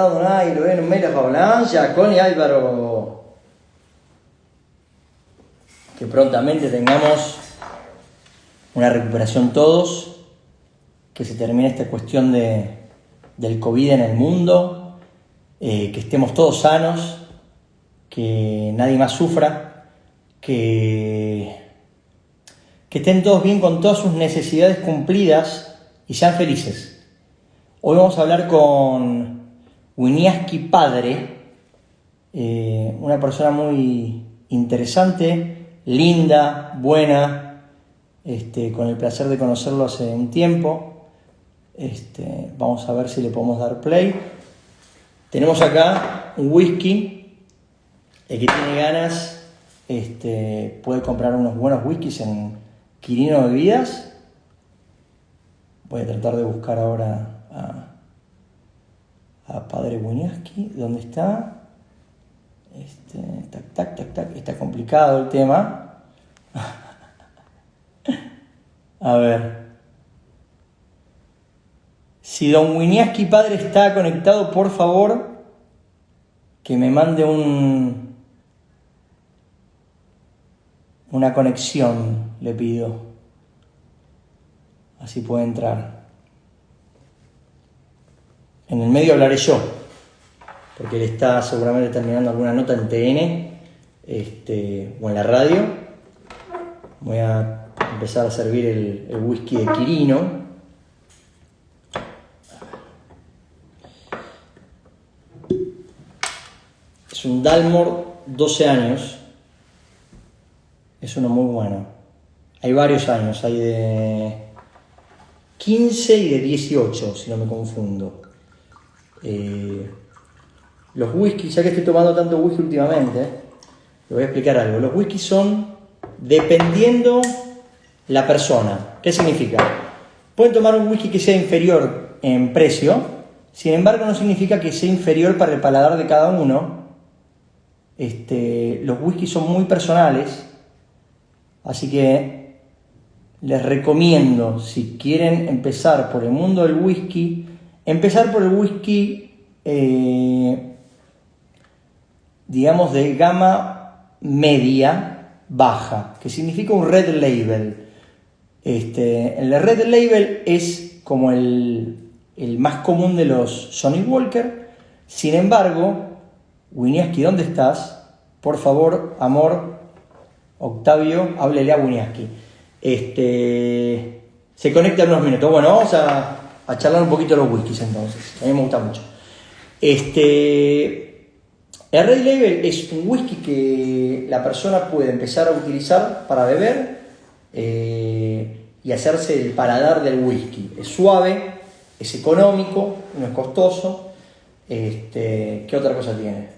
Donairo, Mela Fablancia, Connie Álvaro. Que prontamente tengamos una recuperación todos, que se termine esta cuestión del COVID en el mundo, que estemos todos sanos, que nadie más sufra, que estén todos bien con todas sus necesidades cumplidas y sean felices. Hoy vamos a hablar con Winiarski padre, una persona muy interesante, linda, buena, con el placer de conocerlo hace un tiempo. Vamos a ver si le podemos dar play. Tenemos acá un whisky. El que tiene ganas puede comprar unos buenos whiskies en Quirino Bebidas. Voy a tratar de buscar ahora a padre Winiarski. ¿Dónde está? Tac. Está complicado el tema. A ver. Si don Winiarski padre está conectado, por favor, que me mande una conexión, le pido. Así puede entrar. En el medio hablaré yo, porque él está seguramente terminando alguna nota en TN o en la radio. Voy a empezar a servir el whisky de Quirino. Es un Dalmor 12 años. Es uno muy bueno. Hay varios años, hay de 15 y de 18, si no me confundo. Los whiskies, ya que estoy tomando tanto whisky últimamente, les voy a explicar algo. Los whiskies son dependiendo la persona. ¿Qué significa? Pueden tomar un whisky que sea inferior en precio, sin embargo no significa que sea inferior para el paladar de cada uno. Los whiskies son muy personales, así que les recomiendo, si quieren empezar por el mundo del whisky, empezar por el whisky, digamos, de gama media, baja, que significa un red label. El red label es como el más común de los Johnnie Walker. Sin embargo, Winiarski, ¿dónde estás? Por favor, amor, Octavio, háblele a Winiarski. Se conecta en unos minutos. Bueno, vamos a charlar un poquito de los whiskies entonces. A mí me gusta mucho. El Red Label es un whisky que la persona puede empezar a utilizar para beber y hacerse el paladar del whisky. Es suave, es económico, no es costoso. ¿Qué otra cosa tiene?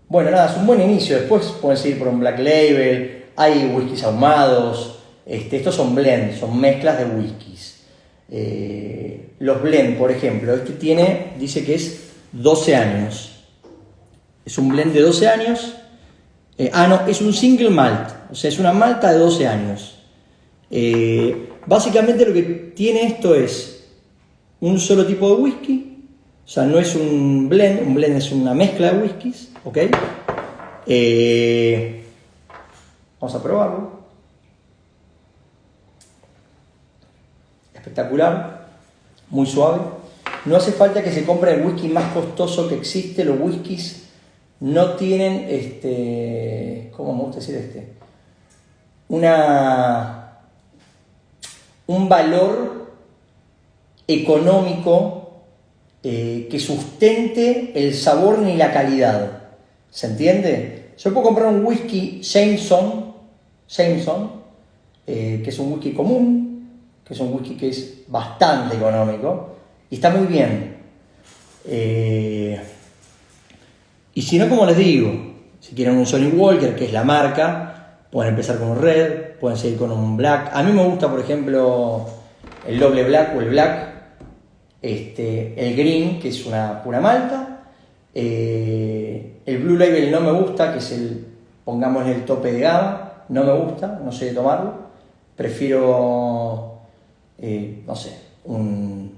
Bueno, nada, es un buen inicio. Después pueden seguir por un Black Label. Hay whiskies ahumados. Estos son blends, son mezclas de whiskies. Los blend, por ejemplo, dice que es 12 años. Es un blend de 12 años. No, es un single malt. O sea, es una malta de 12 años. Básicamente lo que tiene esto es un solo tipo de whisky. O sea, no es un blend es una mezcla de whiskies, ¿ok? Vamos a probarlo. Espectacular, muy suave. No hace falta que se compre el whisky más costoso que existe. Los whiskies no tienen, ¿cómo me gusta decir un valor económico que sustente el sabor ni la calidad. ¿Se entiende? Yo puedo comprar un whisky Jameson, que es un whisky común, que es un whisky que es bastante económico y está muy bien. Y si no, como les digo, si quieren un Johnnie Walker, que es la marca, pueden empezar con un Red, pueden seguir con un Black. A mí me gusta, por ejemplo, el doble Black o el Black. El Green, que es una pura malta. El Blue Label no me gusta, que es pongámosle el tope de gama. No me gusta, no sé de tomarlo. Prefiero no sé, un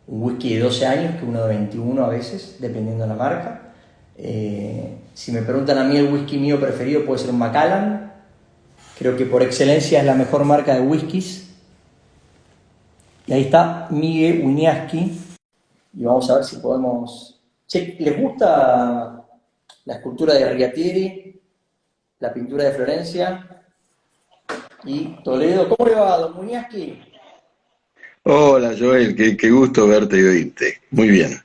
whisky de 12 años que uno de 21 a veces, dependiendo de la marca. Si me preguntan a mí, el whisky mío preferido puede ser un Macallan. Creo que por excelencia es la mejor marca de whiskies. Y ahí está Miguel Wieniawski. Y vamos a ver si podemos... Che, ¿les gusta la escultura de Rigatieri, la pintura de Florencia y Toledo? ¿Cómo le va, don Wieniawski? Hola Joel, qué gusto verte y oírte. Muy bien.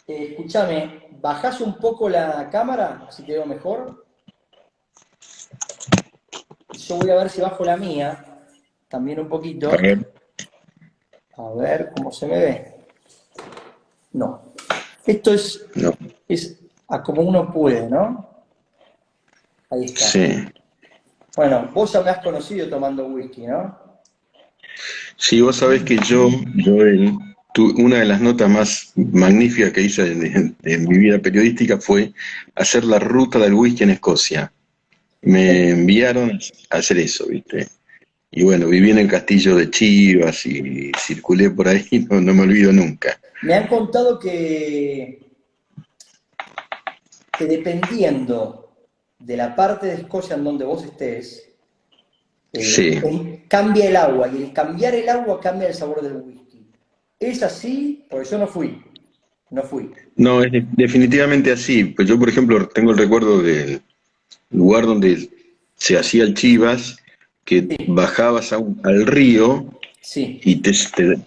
Escúchame, ¿bajás un poco la cámara? Así te veo mejor. Yo voy a ver si bajo la mía, también un A poquito. ver. A ver cómo se me ve. No. Esto No, es a como uno puede, ¿no? Ahí está. sí. Bueno, vos ya me has conocido tomando whisky, ¿no? Sí, vos sabés que yo, Joel, una de las notas más magníficas que hice en mi vida periodística fue hacer la ruta del whisky en Escocia. Me enviaron a hacer eso, ¿viste? Y bueno, viví en el castillo de Chivas y circulé por ahí, no me olvido nunca. Me han contado que dependiendo de la parte de Escocia en donde vos estés, Sí. cambia el agua y el cambiar el agua cambia el sabor del whisky. ¿Es así? Porque yo no fui. No fui. No, es definitivamente así. Pues yo, por ejemplo, tengo el recuerdo del lugar donde se hacía el Chivas, que Sí, bajabas al río sí. y te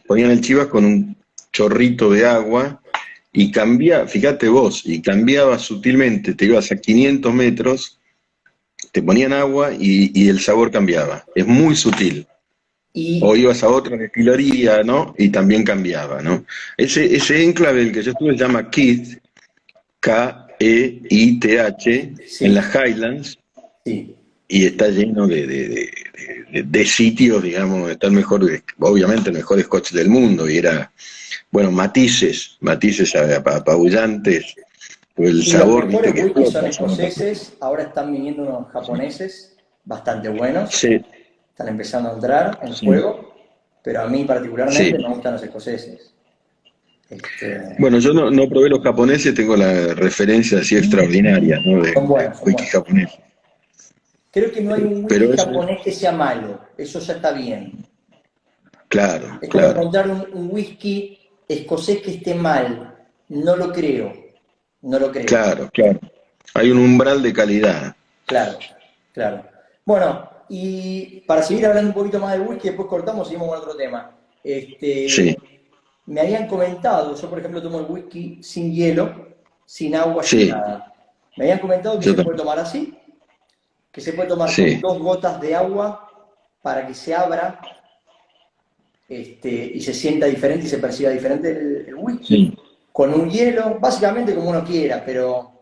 ponían el Chivas con un chorrito de agua y cambia, fíjate vos, y cambiaba sutilmente, te ibas a 500 metros, te ponían agua y el sabor cambiaba. Es muy sutil. O Y, ibas a otra destilería, ¿no? Y también cambiaba, ¿no? Ese enclave del que yo estuve se llama Keith, Keith, en sí, las Highlands, sí. y está lleno de sitios, digamos, está el mejor, obviamente el mejor scotch del mundo, y era, bueno, matices apabullantes, el Y los sabor, mejores viste, que whiskies son explota. escoceses, ahora están viniendo unos japoneses bastante buenos, Sí, están empezando a entrar en sí, juego, pero a mí sí. particularmente me gustan los escoceses. Bueno, yo no probé los japoneses, tengo la referencia así extraordinaria, ¿no? Son De buenos, son whisky buenos. japonés. Creo que no hay un whisky Pero eso, japonés que sea malo, eso ya está bien. claro, Es como claro, encontrar un whisky escocés que esté mal, no lo creo, no lo creo. claro. Hay un umbral de calidad. Claro, claro. Bueno, y para seguir hablando un poquito más del whisky, después cortamos y seguimos con otro tema. Sí, Me habían comentado, yo por ejemplo tomo el whisky sin hielo, sin agua, sin sí, nada. Me habían comentado que yo se puede también. tomar así, que se puede tomar con Sí, 2 gotas de agua para que se abra y se sienta diferente y se perciba diferente el whisky, sí. con un hielo, básicamente como uno quiera, pero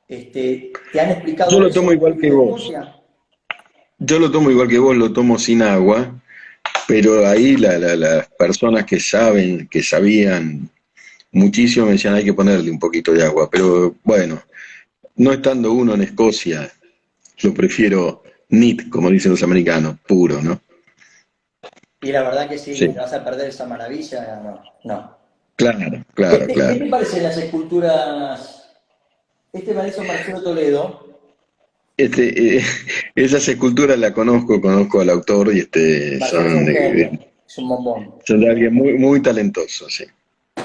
¿te han Yo explicado lo eso tomo los igual whiskies que de vos. Escocia? Yo lo tomo igual que vos, lo tomo sin agua, pero ahí las personas que saben, que sabían muchísimo me decían hay que ponerle un poquito de agua, pero bueno, no estando uno en Escocia, lo prefiero neat, como dicen los americanos, puro, ¿no? Y la verdad que sí, te Sí, vas a perder esa maravilla, no, no. claro, ¿Qué claro, te, qué claro. te parecen las esculturas? Este me hizo Marcelo Toledo, Este, esas esculturas la conozco al autor y Marcelo es un genio, es un bombón. son de alguien muy talentoso, sí.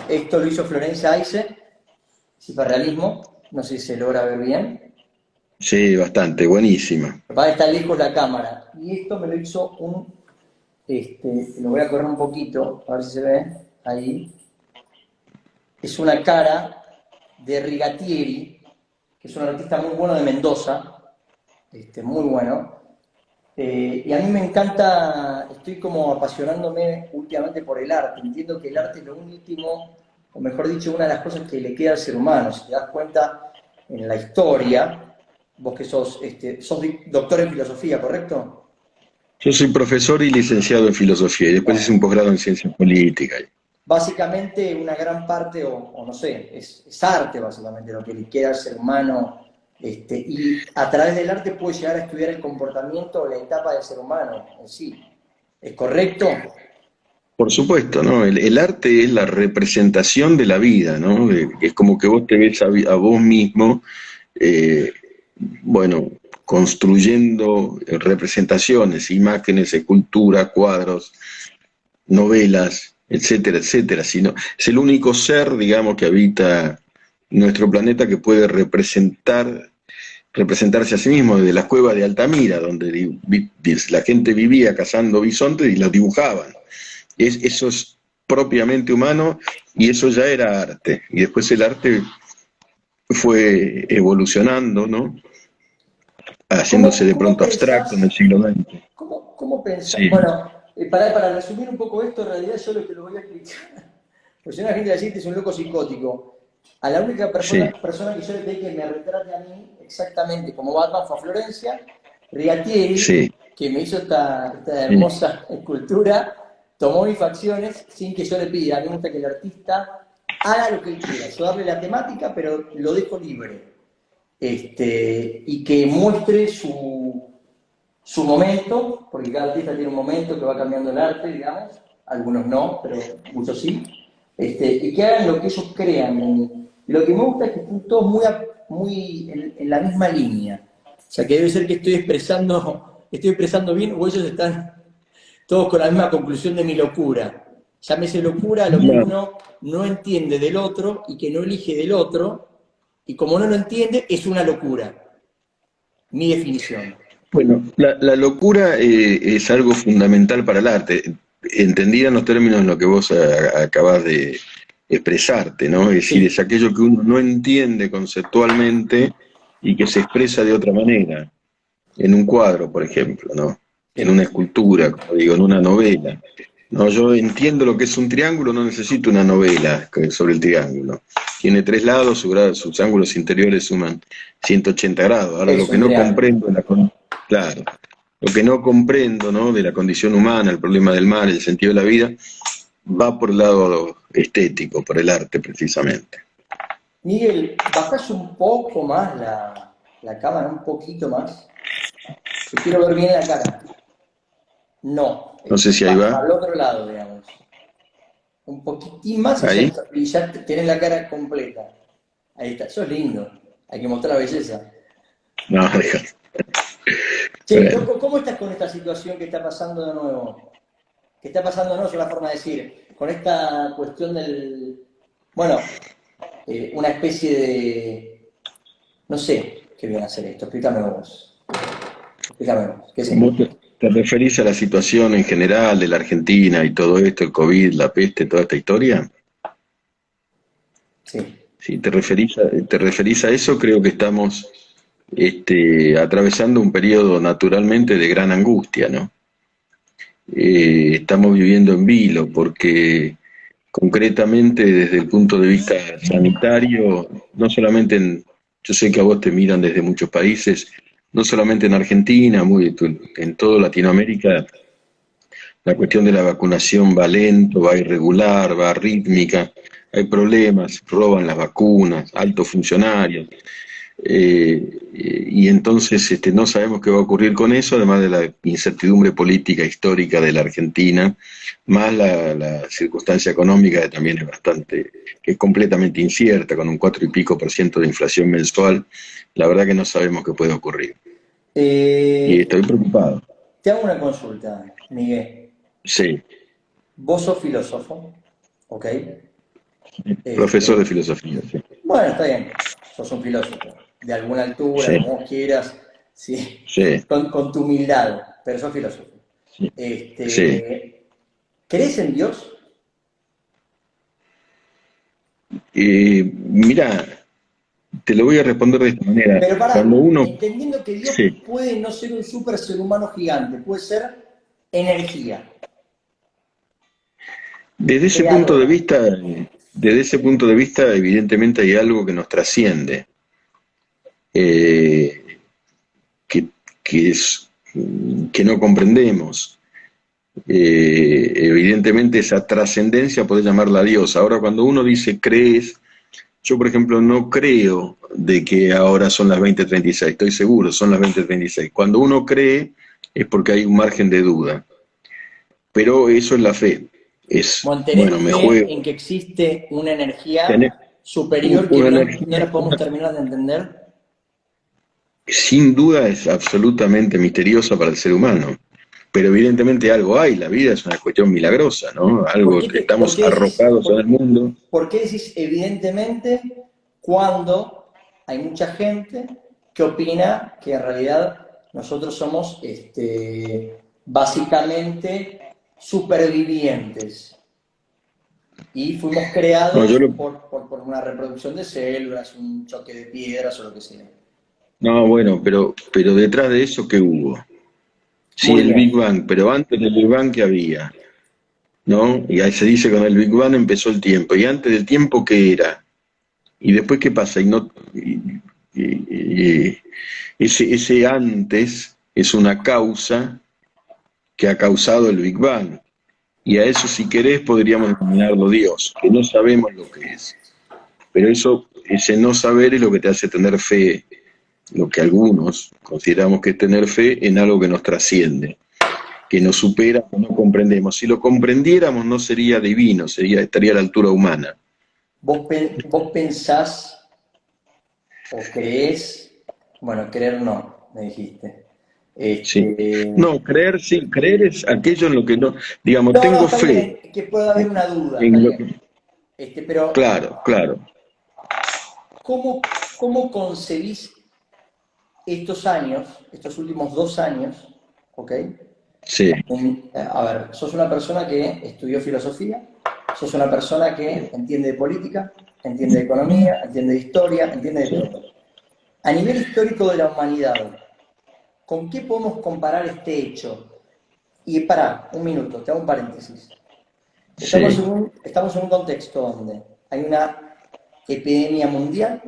Esto lo hizo Florencia Aise, hiperrealismo, no sé si se logra ver bien. Sí, bastante, buenísima. Va a estar lejos la cámara. Y esto me lo hizo lo voy a correr un poquito, a ver si se ve, ahí. Es una cara de Rigatieri, que es un artista muy bueno de Mendoza, muy bueno. Y a mí me encanta, estoy como apasionándome últimamente por el arte. Entiendo que el arte es lo último, o mejor dicho, una de las cosas que le queda al ser humano. Si te das cuenta en la historia, vos que sos doctor en filosofía, ¿correcto? Yo soy profesor y licenciado en filosofía y después hice Bueno, un posgrado en ciencia política. básicamente una gran parte, o no sé, es arte básicamente lo que le queda al ser humano. Y a través del arte puede llegar a estudiar el comportamiento o la etapa del ser humano en sí. ¿Es correcto? Por supuesto, ¿no? El arte es la representación de la vida, ¿no? Es como que vos te ves a vos mismo, eh, bueno, construyendo representaciones, imágenes, esculturas, cuadros, novelas, etcétera, etcétera. Sino, es el único ser, digamos, que habita nuestro planeta que puede representarse a sí mismo desde las cuevas de Altamira, donde la gente vivía cazando bisontes y los dibujaban. Eso es propiamente humano y eso ya era arte. Y después el arte fue evolucionando, ¿no? Haciéndose de ¿Cómo pronto abstracto en el pensás? siglo XX. ¿Cómo pensás? Sí, Bueno, para resumir un poco esto, en realidad yo lo que lo voy a explicar. Pues si una gente va a decir que es un loco psicótico. A la única sí, persona que yo le pedí que me retrate a mí exactamente como Batman fue a Florencia, Rigatieri, sí, que me hizo esta sí. hermosa escultura, tomó mis facciones sin que yo le pida. A mí me gusta que el artista haga lo que él quiera. Yo darle la temática, pero lo dejo libre. Y que muestre su momento, porque cada artista tiene un momento que va cambiando el arte, digamos, algunos no, pero muchos sí, y que hagan lo que ellos crean en mí. Y lo que me gusta es que estén todos muy en la misma línea. O sea, que debe ser que estoy expresando bien, o ellos están todos con la misma conclusión de mi locura. Llámese locura a lo que No, uno no entiende del otro y que no elige del otro, y como no lo entiende, es una locura. Mi definición. bueno, la locura es algo fundamental para el arte, entendida en los términos en los que vos acabás de expresarte, ¿no? Es decir, Sí, es aquello que uno no entiende conceptualmente y que se expresa de otra manera, en un cuadro, por ejemplo, ¿no? En una sí. escultura, como digo, en una novela. No, yo entiendo lo que es un triángulo, no necesito una novela sobre el triángulo. Tiene tres lados, sus ángulos interiores suman 180 grados. Ahora, Es lo que un no triángulo. comprendo, claro, lo que no comprendo, ¿no? De la condición humana, el problema del mal, el sentido de la vida, va por el lado estético, por el arte precisamente. Miguel, bajás un poco más la cámara, un poquito más. Te quiero ver bien la cara. No, No sé si ahí va. para el otro lado, digamos. Un poquitín más Ahí. y ya tenés la cara completa. Ahí está, eso es lindo. Hay que mostrar la belleza. No, deja. Che, Bueno. loco, ¿cómo estás con esta situación que está pasando de nuevo? Que está pasando, no es una forma de decir, con esta cuestión del, bueno, una especie de, no sé qué viene a hacer esto, explícame vos. Explícame vos, ¿qué es esto? ¿Vos te referís a la situación en general de la Argentina y todo esto, el COVID, la peste, toda esta historia? Sí. Si te referís a eso, creo que estamos atravesando un periodo naturalmente de gran angustia, ¿no? Estamos viviendo en vilo porque concretamente desde el punto de vista sanitario, no solamente yo sé que a vos te miran desde muchos países, no solamente en Argentina, en toda Latinoamérica, la cuestión de la vacunación va lento, va irregular, va rítmica, hay problemas, roban las vacunas, altos funcionarios, y entonces no sabemos qué va a ocurrir con eso, además de la incertidumbre política histórica de la Argentina, más la circunstancia económica que también que es completamente incierta, con un 4 y pico % de inflación mensual, la verdad que no sabemos qué puede ocurrir. Y Eh, estoy preocupado. te hago una consulta, Miguel. Sí, Vos sos filósofo, ¿ok? profesor de Este, filosofía, sí. bueno, está bien, sos un filósofo, de alguna altura, Sí, como vos quieras, sí, sí, con tu humildad, pero sos filósofo. sí, sí. Este, ¿Crees en Dios? Mira, te lo voy a responder de esta manera. Pero pará, Cuando uno, entendiendo que Dios sí, puede no ser un super ser humano gigante, puede ser energía desde ese punto de creadora. vista, evidentemente hay algo que nos trasciende, eh, que, que es que no comprendemos. Evidentemente esa trascendencia puede llamarla Dios. Ahora, cuando uno dice crees, yo por ejemplo no creo de que ahora son las 20:36, estoy seguro, son las 20:36. Cuando uno cree es porque hay un margen de duda, pero eso es la fe. ¿Tenés bueno, me fe juego. en que existe una Tenés energía superior que una no la energía, podemos terminar de entender? sin duda es absolutamente misteriosa para el ser humano, pero evidentemente algo hay, la vida es una cuestión milagrosa, ¿no? ¿Por Algo qué, que por estamos qué decís, arrojados en el mundo. por qué decís evidentemente cuando hay mucha gente que opina que en realidad nosotros somos básicamente supervivientes y fuimos No, creados por una reproducción de células, un choque de piedras o lo que sea? no, bueno, pero detrás de eso, ¿qué hubo? Sí, Muy el Big bien. Bang, pero antes del Big Bang, ¿qué había? ¿No? Y ahí se dice con el Big Bang empezó el tiempo, y antes del tiempo, ¿qué era? Y después, ¿qué pasa? Y ese antes es una causa que ha causado el Big Bang. Y a eso, si querés, podríamos denominarlo Dios, que no sabemos lo que es. Pero ese no saber es lo que te hace tener fe, lo que algunos consideramos que es tener fe en algo que nos trasciende, que nos supera, que no comprendemos. Si lo comprendiéramos no sería divino, estaría a la altura humana. ¿Vos pensás o creés? Bueno, creer no, me dijiste. Sí. Este, No, creer sí, creer es aquello en lo que no, digamos, no, no, tengo está fe. bien, que pueda haber una duda, está En lo bien. que- Pero, claro, claro, ¿cómo concebís estos años, estos últimos 2 años, ¿ok? sí, A ver, sos una persona que estudió filosofía, sos una persona que entiende de política, entiende de economía, entiende de historia, entiende de sí, todo. A nivel histórico de la humanidad, ¿con qué podemos comparar este hecho? Y para, un minuto, te hago un paréntesis. Estamos sí, en un contexto donde hay una epidemia mundial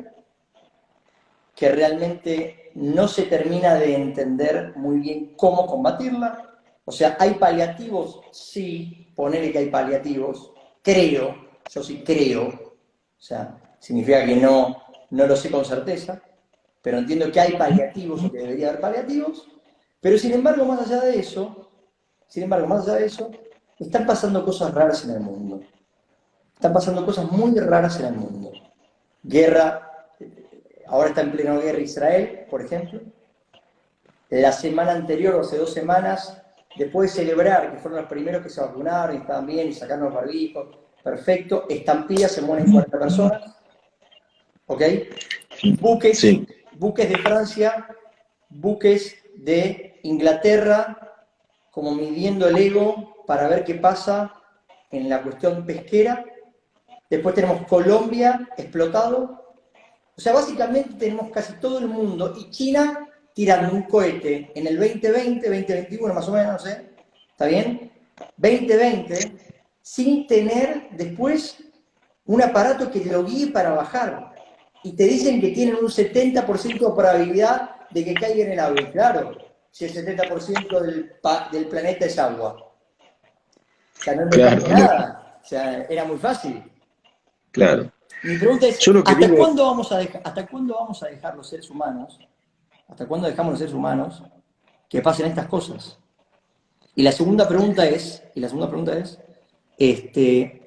que realmente no se termina de entender muy bien cómo combatirla. O sea, ¿hay paliativos? Sí, ponele que hay paliativos. Creo, yo sí creo. O sea, significa que no lo sé con certeza, pero entiendo que hay paliativos o que debería haber paliativos. Pero sin embargo, más allá de eso, están pasando cosas raras en el mundo. Están pasando cosas muy raras en el mundo. Guerra, ahora está en pleno guerra Israel, por ejemplo. La semana anterior, o hace 2 semanas, después de celebrar que fueron los primeros que se vacunaron y estaban bien y sacaron los barbijos, perfecto, Estampida se mueren 40 personas, ¿ok? Buques, sí, buques de Francia, buques de Inglaterra, como midiendo el ego para ver qué pasa en la cuestión pesquera. Después tenemos Colombia explotado. O sea, básicamente tenemos casi todo el mundo y China tirando un cohete en el 2020, 2021 más o menos, no sé, ¿está bien? 2020, sin tener después un aparato que lo guíe para bajar. Y te dicen que tienen un 70% de probabilidad de que caiga en el agua. Y claro, si el 70% del planeta es agua. O sea, no inventamos claro, nada. O sea, era muy fácil. claro. Mi pregunta es, Yo lo que ¿hasta digo, cuándo vamos a dejar los seres humanos, hasta cuándo dejamos los seres humanos que pasen estas cosas? Y la segunda pregunta es, este,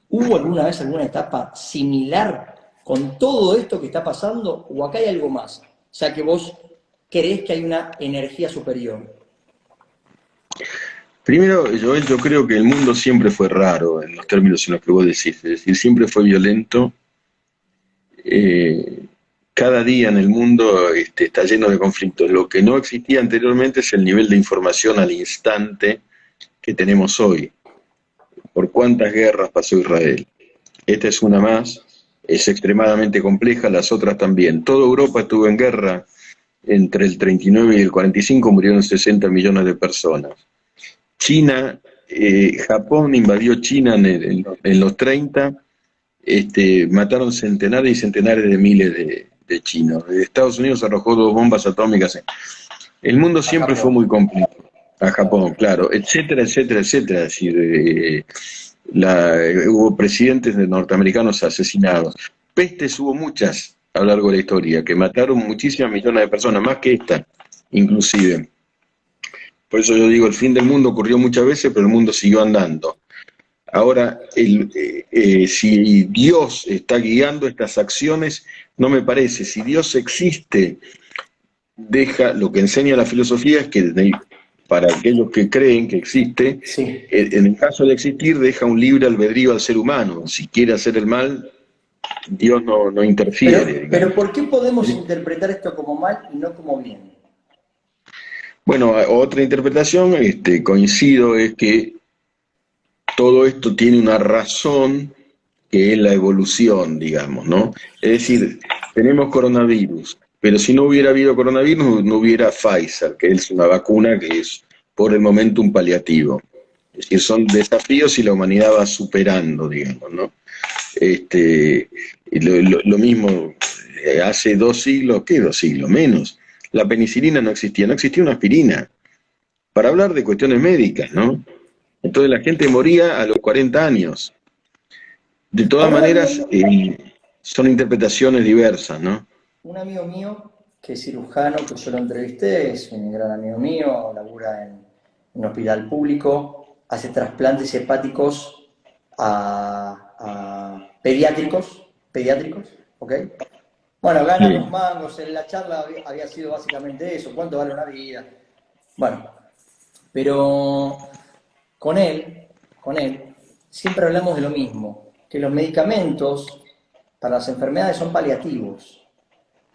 ¿hubo alguna vez alguna etapa similar con todo esto que está pasando o acá hay algo más? O sea, que vos creés que hay una energía superior. primero, Joel, yo creo que el mundo siempre fue raro en los términos en los que vos decís, es decir, siempre fue violento. eh, Cada día en el mundo está lleno de conflictos. Lo que no existía anteriormente es el nivel de información al instante que tenemos hoy. ¿Por cuántas guerras pasó Israel? Esta es una más, es extremadamente compleja, las otras también. Toda Europa estuvo en guerra entre el 39 y el 45, murieron 60 millones de personas. China, Japón invadió China en los 30, mataron centenares y centenares de miles de chinos. Estados Unidos arrojó 2 bombas atómicas. El mundo A siempre fue Japón. muy complejo. A Claro. Japón, claro, etcétera, etcétera, etcétera. Es decir, hubo presidentes norteamericanos asesinados. Pestes hubo muchas a lo largo de la historia, que mataron muchísimas millones de personas, más que esta, inclusive. Por eso yo digo, el fin del mundo ocurrió muchas veces, pero el mundo siguió andando. Ahora, si Dios está guiando estas acciones, no me parece. Si Dios existe, deja, lo que enseña la filosofía es que para aquellos que creen que existe, Sí. en el caso de existir, deja un libre albedrío al ser humano. Si quiere hacer el mal, Dios no interfiere, Pero digamos. ¿por qué podemos interpretar esto como mal y no como bien? Bueno, otra interpretación, coincido, es que todo esto tiene una razón que es la evolución, digamos, ¿no? Es decir, tenemos coronavirus, pero si no hubiera habido coronavirus, no hubiera Pfizer, que es una vacuna que es por el momento un paliativo. Es decir, son desafíos y la humanidad va superando, digamos, ¿no? Lo mismo, hace 2 siglos, ¿qué 2 siglos? Menos. La penicilina no existía una aspirina, para hablar de cuestiones médicas, ¿no? Entonces la gente moría a los 40 años. De todas Ahora, un amigo maneras, mío, son interpretaciones diversas, ¿no? un amigo mío que es cirujano, que yo lo entrevisté, es un gran amigo mío, labura en un hospital público, hace trasplantes hepáticos a pediátricos, ¿ok? Bueno, gana unos Sí, mangos, en la charla había sido básicamente eso, ¿cuánto vale una vida? Bueno, pero con él, siempre hablamos de lo mismo, que los medicamentos para las enfermedades son paliativos,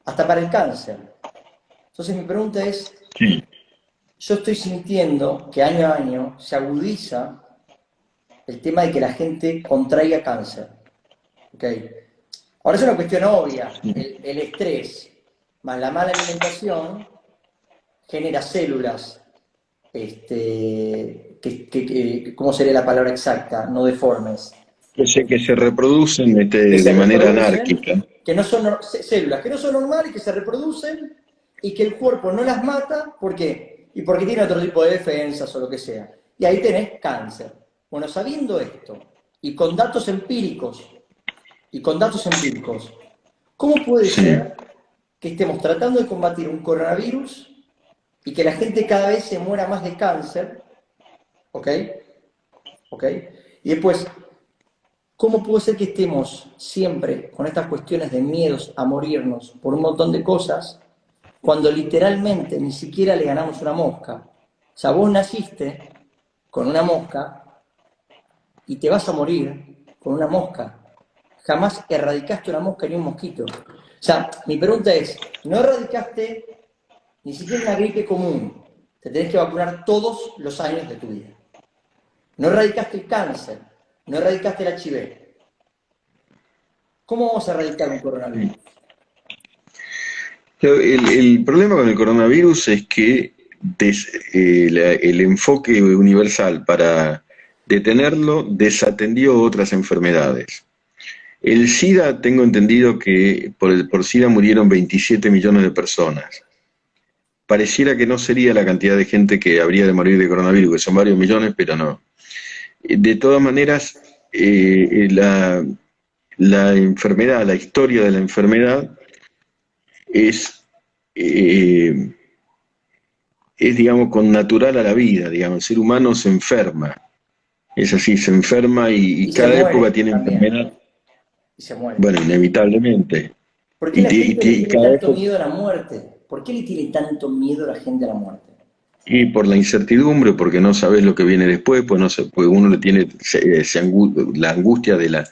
hasta para el cáncer. Entonces mi pregunta es, sí, yo estoy sintiendo que año a año se agudiza el tema de que la gente contraiga cáncer. ¿Okay? Ahora es una cuestión obvia, sí. el estrés más la mala alimentación genera células, ¿cómo sería la palabra exacta? No deformes, Que se reproducen que se de manera reproducen, anárquica. que no son células que no son normales, que se reproducen y que el cuerpo no las mata, ¿por qué? Y porque tiene otro tipo de defensas o lo que sea. Y ahí tenés cáncer. Bueno, sabiendo esto, y con datos empíricos, ¿cómo puede Sí. ser que estemos tratando de combatir un coronavirus y que la gente cada vez se muera más de cáncer? ¿Ok? ¿Ok? Y después, ¿cómo puede ser que estemos siempre con estas cuestiones de miedos a morirnos por un montón de cosas cuando literalmente ni siquiera le ganamos una mosca? O sea, vos naciste con una mosca y te vas a morir con una mosca. Jamás erradicaste una mosca ni un mosquito. O sea, mi pregunta es, no erradicaste ni siquiera una gripe común. Te tenés que vacunar todos los años de tu vida. No erradicaste el cáncer, no erradicaste el HIV. ¿Cómo vamos a erradicar un coronavirus? El problema con el coronavirus es que el enfoque universal para detenerlo desatendió otras enfermedades. El SIDA, tengo entendido que por SIDA murieron 27 millones de personas. Pareciera que no sería la cantidad de gente que habría de morir de coronavirus, que son varios millones, pero no. De todas maneras, la enfermedad, la historia de la enfermedad es, eh, digamos, con natural a la vida, digamos, el ser humano se enferma, es así, se enferma y Y se cada época muere tiene también, enfermedad, y se muere. bueno, inevitablemente, ¿Por qué y, la gente le y tiene cada tanto época, miedo a la muerte? ¿Por qué le tiene tanto miedo a la gente a la muerte? y por la incertidumbre, porque no sabes lo que viene después, pues no sé, pues uno le tiene la angustia de la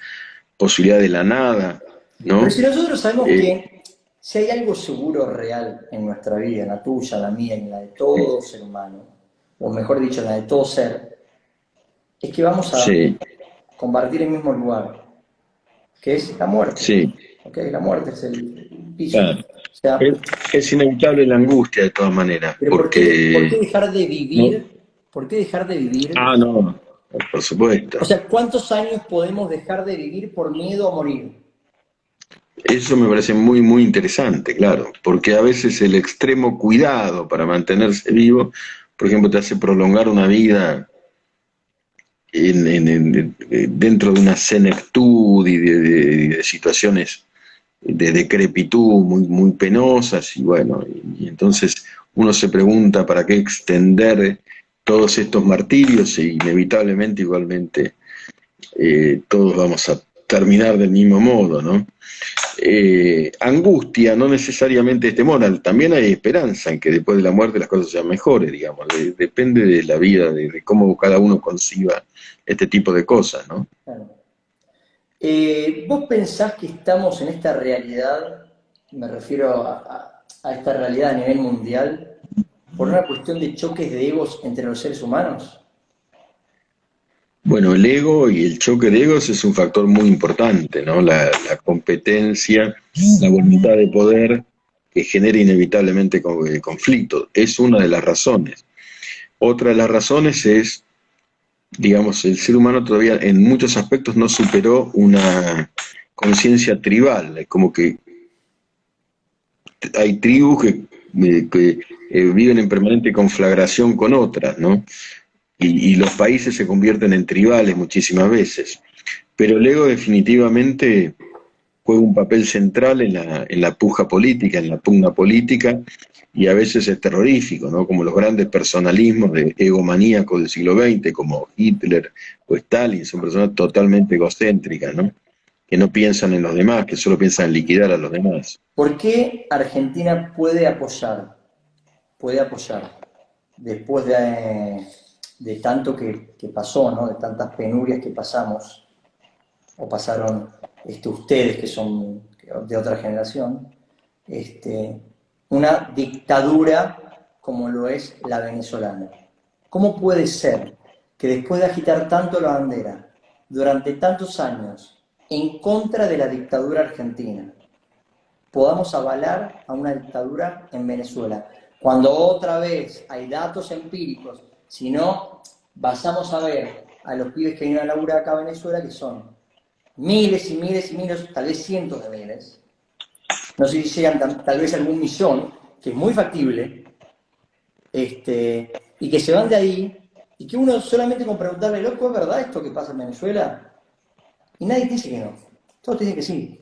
posibilidad de la nada, Pero ¿no? si nosotros sabemos Eh, que si hay algo seguro real en nuestra vida, en la tuya, en la mía y en la de todo ser humano, o mejor dicho, en la de todo ser, es que vamos a sí, compartir el mismo lugar, que es la muerte. sí, ¿Ok? La muerte es el piso. claro. O sea, Es inevitable la angustia de todas maneras, pero ¿por qué porque dejar de no, vivir? ¿Por qué dejar de vivir? no, por supuesto. O sea, ¿cuántos años podemos dejar de vivir por miedo a morir? Eso me parece muy, muy interesante, claro, porque a veces el extremo cuidado para mantenerse vivo, por ejemplo, te hace prolongar una vida dentro de una senectud y de situaciones de decrepitud muy, muy penosas, y bueno, y entonces uno se pregunta para qué extender todos estos martirios e inevitablemente igualmente todos vamos a terminar del mismo modo, ¿no? Angustia, no necesariamente es temor, también hay esperanza en que después de la muerte las cosas sean mejores, digamos, depende de la vida, de cómo cada uno conciba este tipo de cosas, ¿no? Claro. ¿Vos pensás que estamos en esta realidad, me refiero a esta realidad a nivel mundial, por una cuestión de choques de egos entre los seres humanos? Bueno, el ego y el choque de egos es un factor muy importante, ¿no? La competencia, la voluntad de poder que genera inevitablemente conflicto, es una de las razones. Otra de las razones es, digamos, el ser humano todavía en muchos aspectos no superó una conciencia tribal, es como que hay tribus que viven en permanente conflagración con otras, ¿no? Y los países se convierten en tribales muchísimas veces. Pero el ego definitivamente juega un papel central en la puja política, en la pugna política, y a veces es terrorífico, ¿no? Como los grandes personalismos de egomaníacos del siglo XX, como Hitler o Stalin, son personas totalmente egocéntricas, ¿no? Que no piensan en los demás, que solo piensan en liquidar a los demás. ¿Por qué Argentina puede apoyar, después de tanto que pasó, ¿no? De tantas penurias que pasamos, o pasaron ustedes que son de otra generación, este, una dictadura como lo es la venezolana? ¿Cómo puede ser que después de agitar tanto la bandera durante tantos años en contra de la dictadura argentina, podamos avalar a una dictadura en Venezuela? Cuando otra vez hay datos empíricos, si no, vayamos a ver a los pibes que vienen a laburar acá a Venezuela, que son miles y miles y miles, tal vez cientos de miles, no sé si llegan tal vez algún millón, que es muy factible, y que se van de ahí, y que uno solamente con preguntarle, loco, ¿es verdad esto que pasa en Venezuela? Y nadie te dice que no, todos te dicen que sí.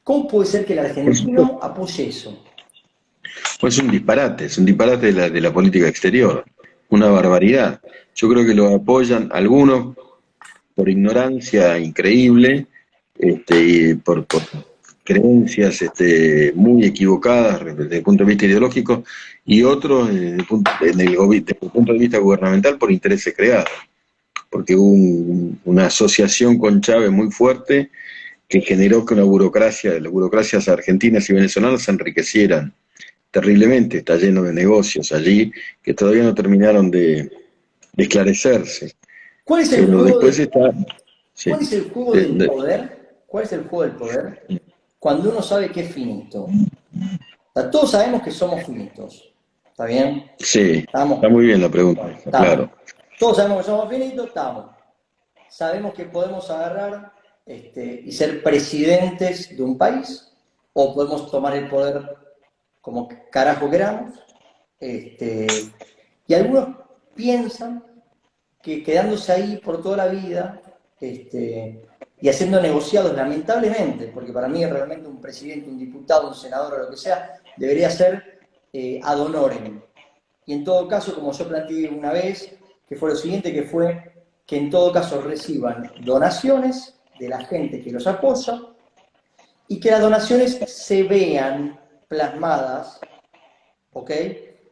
¿Cómo puede ser que el Por supuesto, argentino apoye eso? pues es un disparate de la política exterior, una barbaridad. Yo creo que lo apoyan algunos por ignorancia increíble, y por creencias muy equivocadas desde el punto de vista ideológico, y otros desde el punto de vista gubernamental por intereses creados, porque hubo una asociación con Chávez muy fuerte que generó que las burocracias argentinas y venezolanas se enriquecieran terriblemente. Está lleno de negocios allí que todavía no terminaron de esclarecerse. ¿Cuál es el Pero juego después de, está, sí, ¿Cuál es el juego de- del de- poder? ¿Cuál es el juego del poder cuando uno sabe que es finito? O sea, todos sabemos que somos finitos. ¿Está bien? sí, está Estamos. muy bien la pregunta, Bueno, estamos. claro. Todos sabemos que somos finitos, estamos. Sabemos que podemos agarrar y ser presidentes de un país, o podemos tomar el poder como carajo queramos. Y algunos piensan que quedándose ahí por toda la vida y haciendo negociados, lamentablemente, porque para mí realmente un presidente, un diputado, un senador o lo que sea, debería ser ad honorem. Y en todo caso, como yo planteé una vez, que fue lo siguiente, que fue que en todo caso reciban donaciones de la gente que los apoya y que las donaciones se vean plasmadas, ¿ok?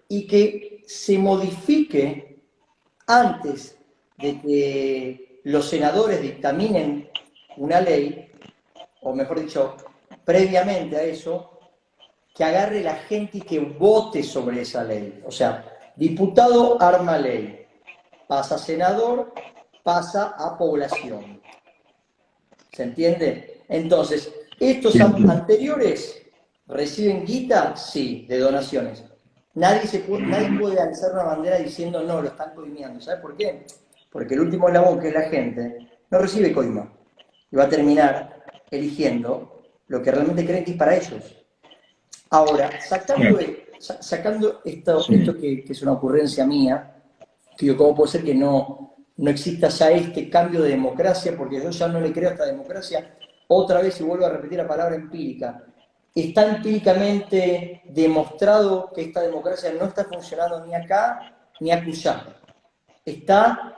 Y que se modifique antes de que los senadores dictaminen una ley, o mejor dicho, previamente a eso, que agarre la gente y que vote sobre esa ley. O sea, diputado arma ley, pasa a senador, pasa a población. ¿Se entiende? Entonces, estos anteriores reciben guita, sí, de donaciones. Nadie puede alzar una bandera diciendo no, lo están coimeando. ¿Sabes por qué? Porque el último eslabón, que es la gente, no recibe coima. Y va a terminar eligiendo lo que realmente creen que es para ellos. Ahora, Claro, sacando esto sí. que es una ocurrencia mía, que yo, ¿cómo puede ser que no exista ya este cambio de democracia? Porque yo ya no le creo a esta democracia. Otra vez, y vuelvo a repetir la palabra empírica, está empíricamente demostrado que esta democracia no está funcionando ni acá ni acullá. Está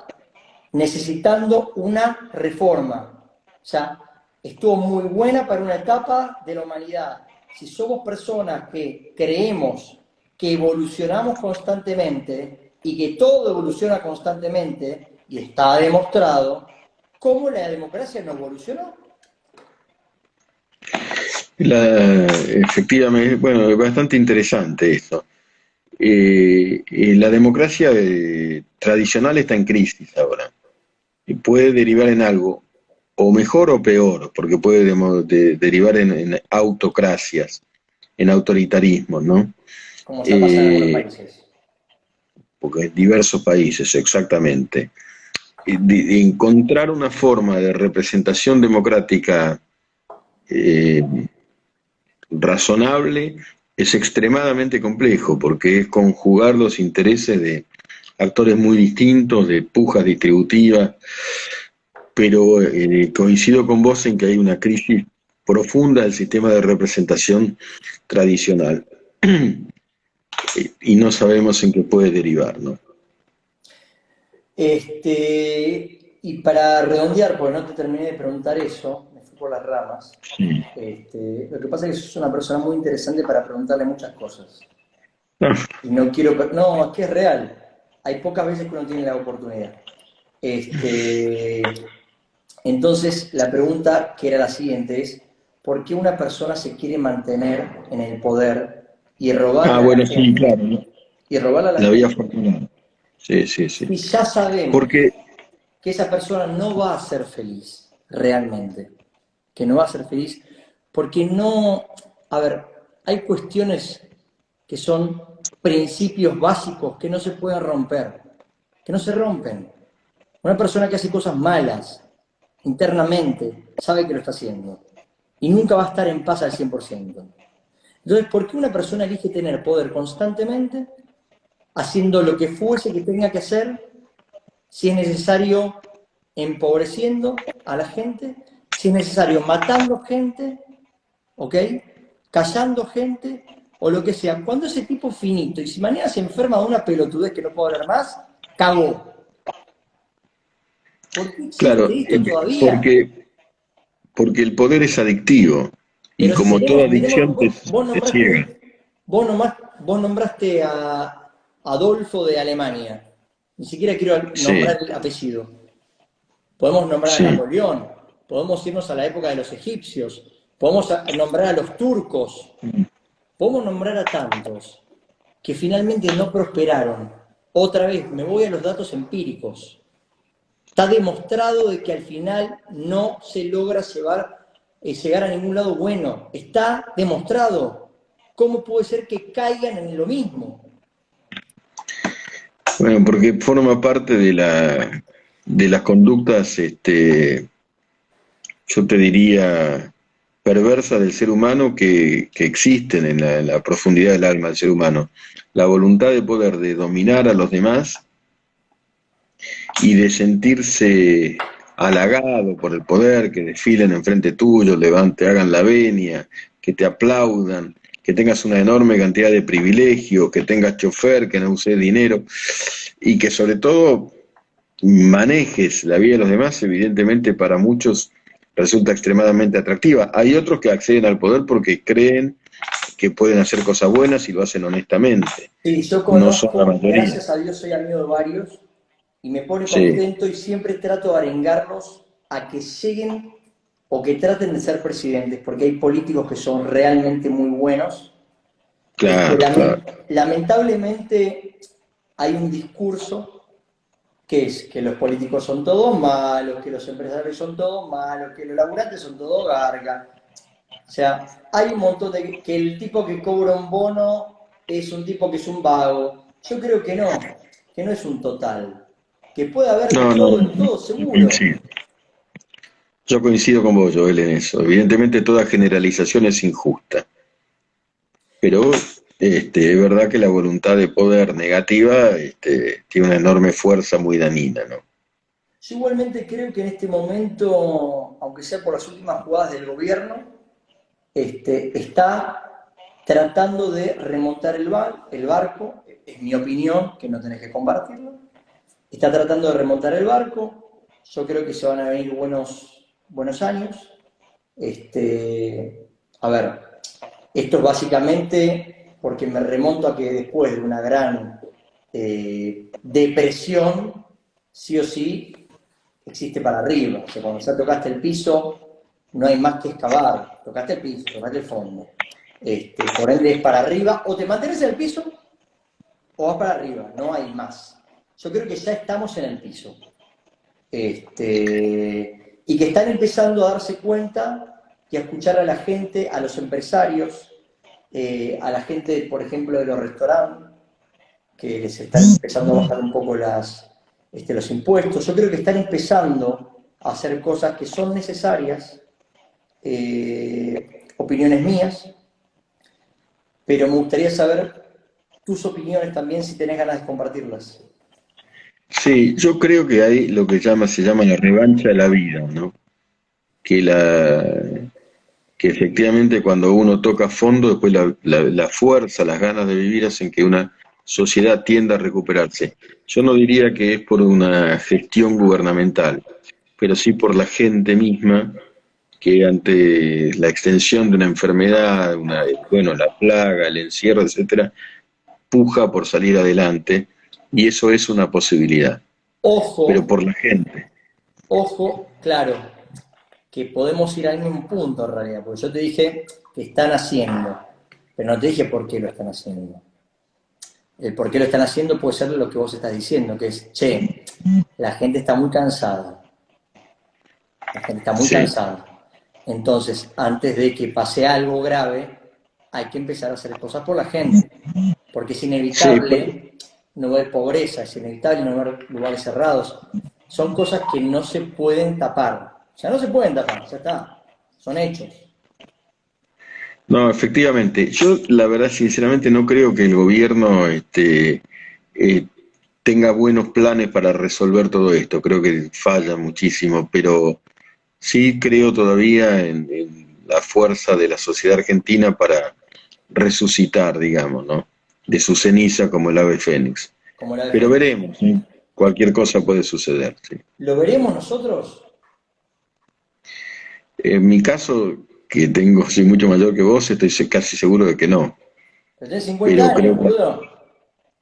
necesitando una reforma. O sea, estuvo muy buena para una etapa de la humanidad. Si somos personas que creemos que evolucionamos constantemente y que todo evoluciona constantemente, y está demostrado, ¿cómo la democracia no evolucionó? Efectivamente, bueno, es bastante interesante eso. La democracia tradicional está en crisis ahora y puede derivar en algo, o mejor o peor, porque puede derivar en autocracias, en autoritarismo, ¿no? Como ya pasa en algunos Eh, países. Porque en diversos países, exactamente. De encontrar una forma de representación democrática eh, razonable es extremadamente complejo, porque es conjugar los intereses de actores muy distintos, de pujas distributivas, pero coincido con vos en que hay una crisis profunda del sistema de representación tradicional y no sabemos en qué puede derivar, ¿no? Y para redondear, porque no te terminé de preguntar eso, me fui por las ramas. Sí. Lo que pasa es que sos una persona muy interesante para preguntarle muchas cosas. Ah, Y no quiero. No, es que es real. Hay pocas veces que uno tiene la oportunidad. Este, entonces, la pregunta que era la siguiente es: ¿por qué una persona se quiere mantener en el poder y robarle a la bueno, sí, gente? claro, ¿no? Y robarle a la La vía gente. afortunada. Sí, sí, sí. Si ya sabemos Porque, que esa persona no va a ser feliz, realmente. Que no va a ser feliz, porque no. A ver, hay cuestiones que son principios básicos que no se pueden romper, que no se rompen. Una persona que hace cosas malas internamente sabe que lo está haciendo y nunca va a estar en paz al 100%. Entonces, ¿por qué una persona elige tener poder constantemente haciendo lo que fuese que tenga que hacer, si es necesario empobreciendo a la gente, si es necesario matando gente, ¿ok? Callando gente o lo que sea? Cuando ese tipo es finito y si mañana se enferma de una pelotudez que no puedo hablar más, cagó. ¿Por qué existe claro, esto todavía? porque el poder es adictivo y Pero si como toda adicción te ciega. vos, vos nombraste a Adolfo de Alemania. Ni siquiera quiero Sí, nombrar el apellido. Podemos nombrar a sí. Napoleón, podemos irnos a la época de los egipcios, podemos nombrar a los turcos, podemos nombrar a tantos que finalmente no prosperaron. Otra vez, me voy a los datos empíricos. Está demostrado de que al final no se logra llegar a ningún lado bueno. Está demostrado. ¿Cómo puede ser que caigan en lo mismo? Bueno, porque forma parte de las conductas, yo te diría, perversas del ser humano que existen en la profundidad del alma del ser humano. La voluntad de poder de dominar a los demás y de sentirse halagado por el poder, que desfilen enfrente tuyo, te hagan la venia, que te aplaudan, que tengas una enorme cantidad de privilegios, que tengas chofer, que no uses dinero y que sobre todo manejes la vida de los demás, evidentemente para muchos resulta extremadamente atractiva. Hay otros que acceden al poder porque creen que pueden hacer cosas buenas y lo hacen honestamente. Sí, yo No son la conozco, mayoría. gracias a Dios soy amigo de varios y me pone Sí, contento y siempre trato de arengarlos a que lleguen o que traten de ser presidentes, porque hay políticos que son realmente muy buenos. claro, claro. Lamentablemente hay un discurso que es que los políticos son todos malos, que los empresarios son todos malos, que los laburantes son todos garga. O sea, hay un montón de que el tipo que cobra un bono es un tipo que es un vago. Yo creo que no es un total. Que puede haber de No, no, todo no, en todo, yo seguro. coincido. Yo coincido con vos, Joel, en eso. Evidentemente toda generalización es injusta, pero es verdad que la voluntad de poder negativa tiene una enorme fuerza muy dañina, ¿no? Yo igualmente creo que en este momento, aunque sea por las últimas jugadas del gobierno, está tratando de remontar el barco, es mi opinión, que no tenés que compartirlo, está tratando de remontar el barco, Yo creo que se van a venir buenos años. A ver, esto es básicamente porque me remonto a que después de una gran depresión, sí o sí, existe para arriba. O sea, cuando ya tocaste el piso, no hay más que excavar. Tocaste el piso, tocaste el fondo. Por ende es para arriba, o te mantienes en el piso, o vas para arriba, no hay más. Yo creo que ya estamos en el piso. Y que están empezando a darse cuenta y a escuchar a la gente, a los empresarios, a la gente, por ejemplo, de los restaurantes, que les están empezando a bajar un poco los impuestos. Yo creo que están empezando a hacer cosas que son necesarias, opiniones mías, pero me gustaría saber tus opiniones también, si tenés ganas de compartirlas. Sí, yo creo que hay lo que se llama la revancha de la vida, ¿no? Que que efectivamente cuando uno toca fondo, después la fuerza, las ganas de vivir hacen que una sociedad tienda a recuperarse. Yo no diría que es por una gestión gubernamental, pero sí por la gente misma que ante la extensión de una enfermedad, bueno, la plaga, el encierro, etcétera, puja por salir adelante, y eso es una posibilidad, pero Ojo, por la gente. ojo, claro, que podemos ir al mismo punto en realidad, porque yo te dije que están haciendo, pero no te dije por qué lo están haciendo. El por qué lo están haciendo puede ser lo que vos estás diciendo, que es, che, la gente está muy cansada, la gente está muy Sí, cansada. Entonces, antes de que pase algo grave, hay que empezar a hacer cosas por la gente, porque es sí, inevitable no ver pobreza, es inevitable no ver lugares cerrados. Son cosas que no se pueden tapar. O sea, no se pueden tapar, ya está. Son hechos. no, efectivamente. Yo, la verdad, sinceramente, no creo que el gobierno eh, tenga buenos planes para resolver todo esto. Creo que falla muchísimo, pero sí creo todavía en la fuerza de la sociedad argentina para resucitar, digamos, ¿no? De su ceniza como el ave fénix. Como la Pero defensa. veremos, ¿sí? Cualquier cosa puede suceder, sí. ¿Lo veremos nosotros? En mi caso, que soy mucho mayor que vos, estoy casi seguro de que no. Pero tenés 50 Pero años, creo que boludo.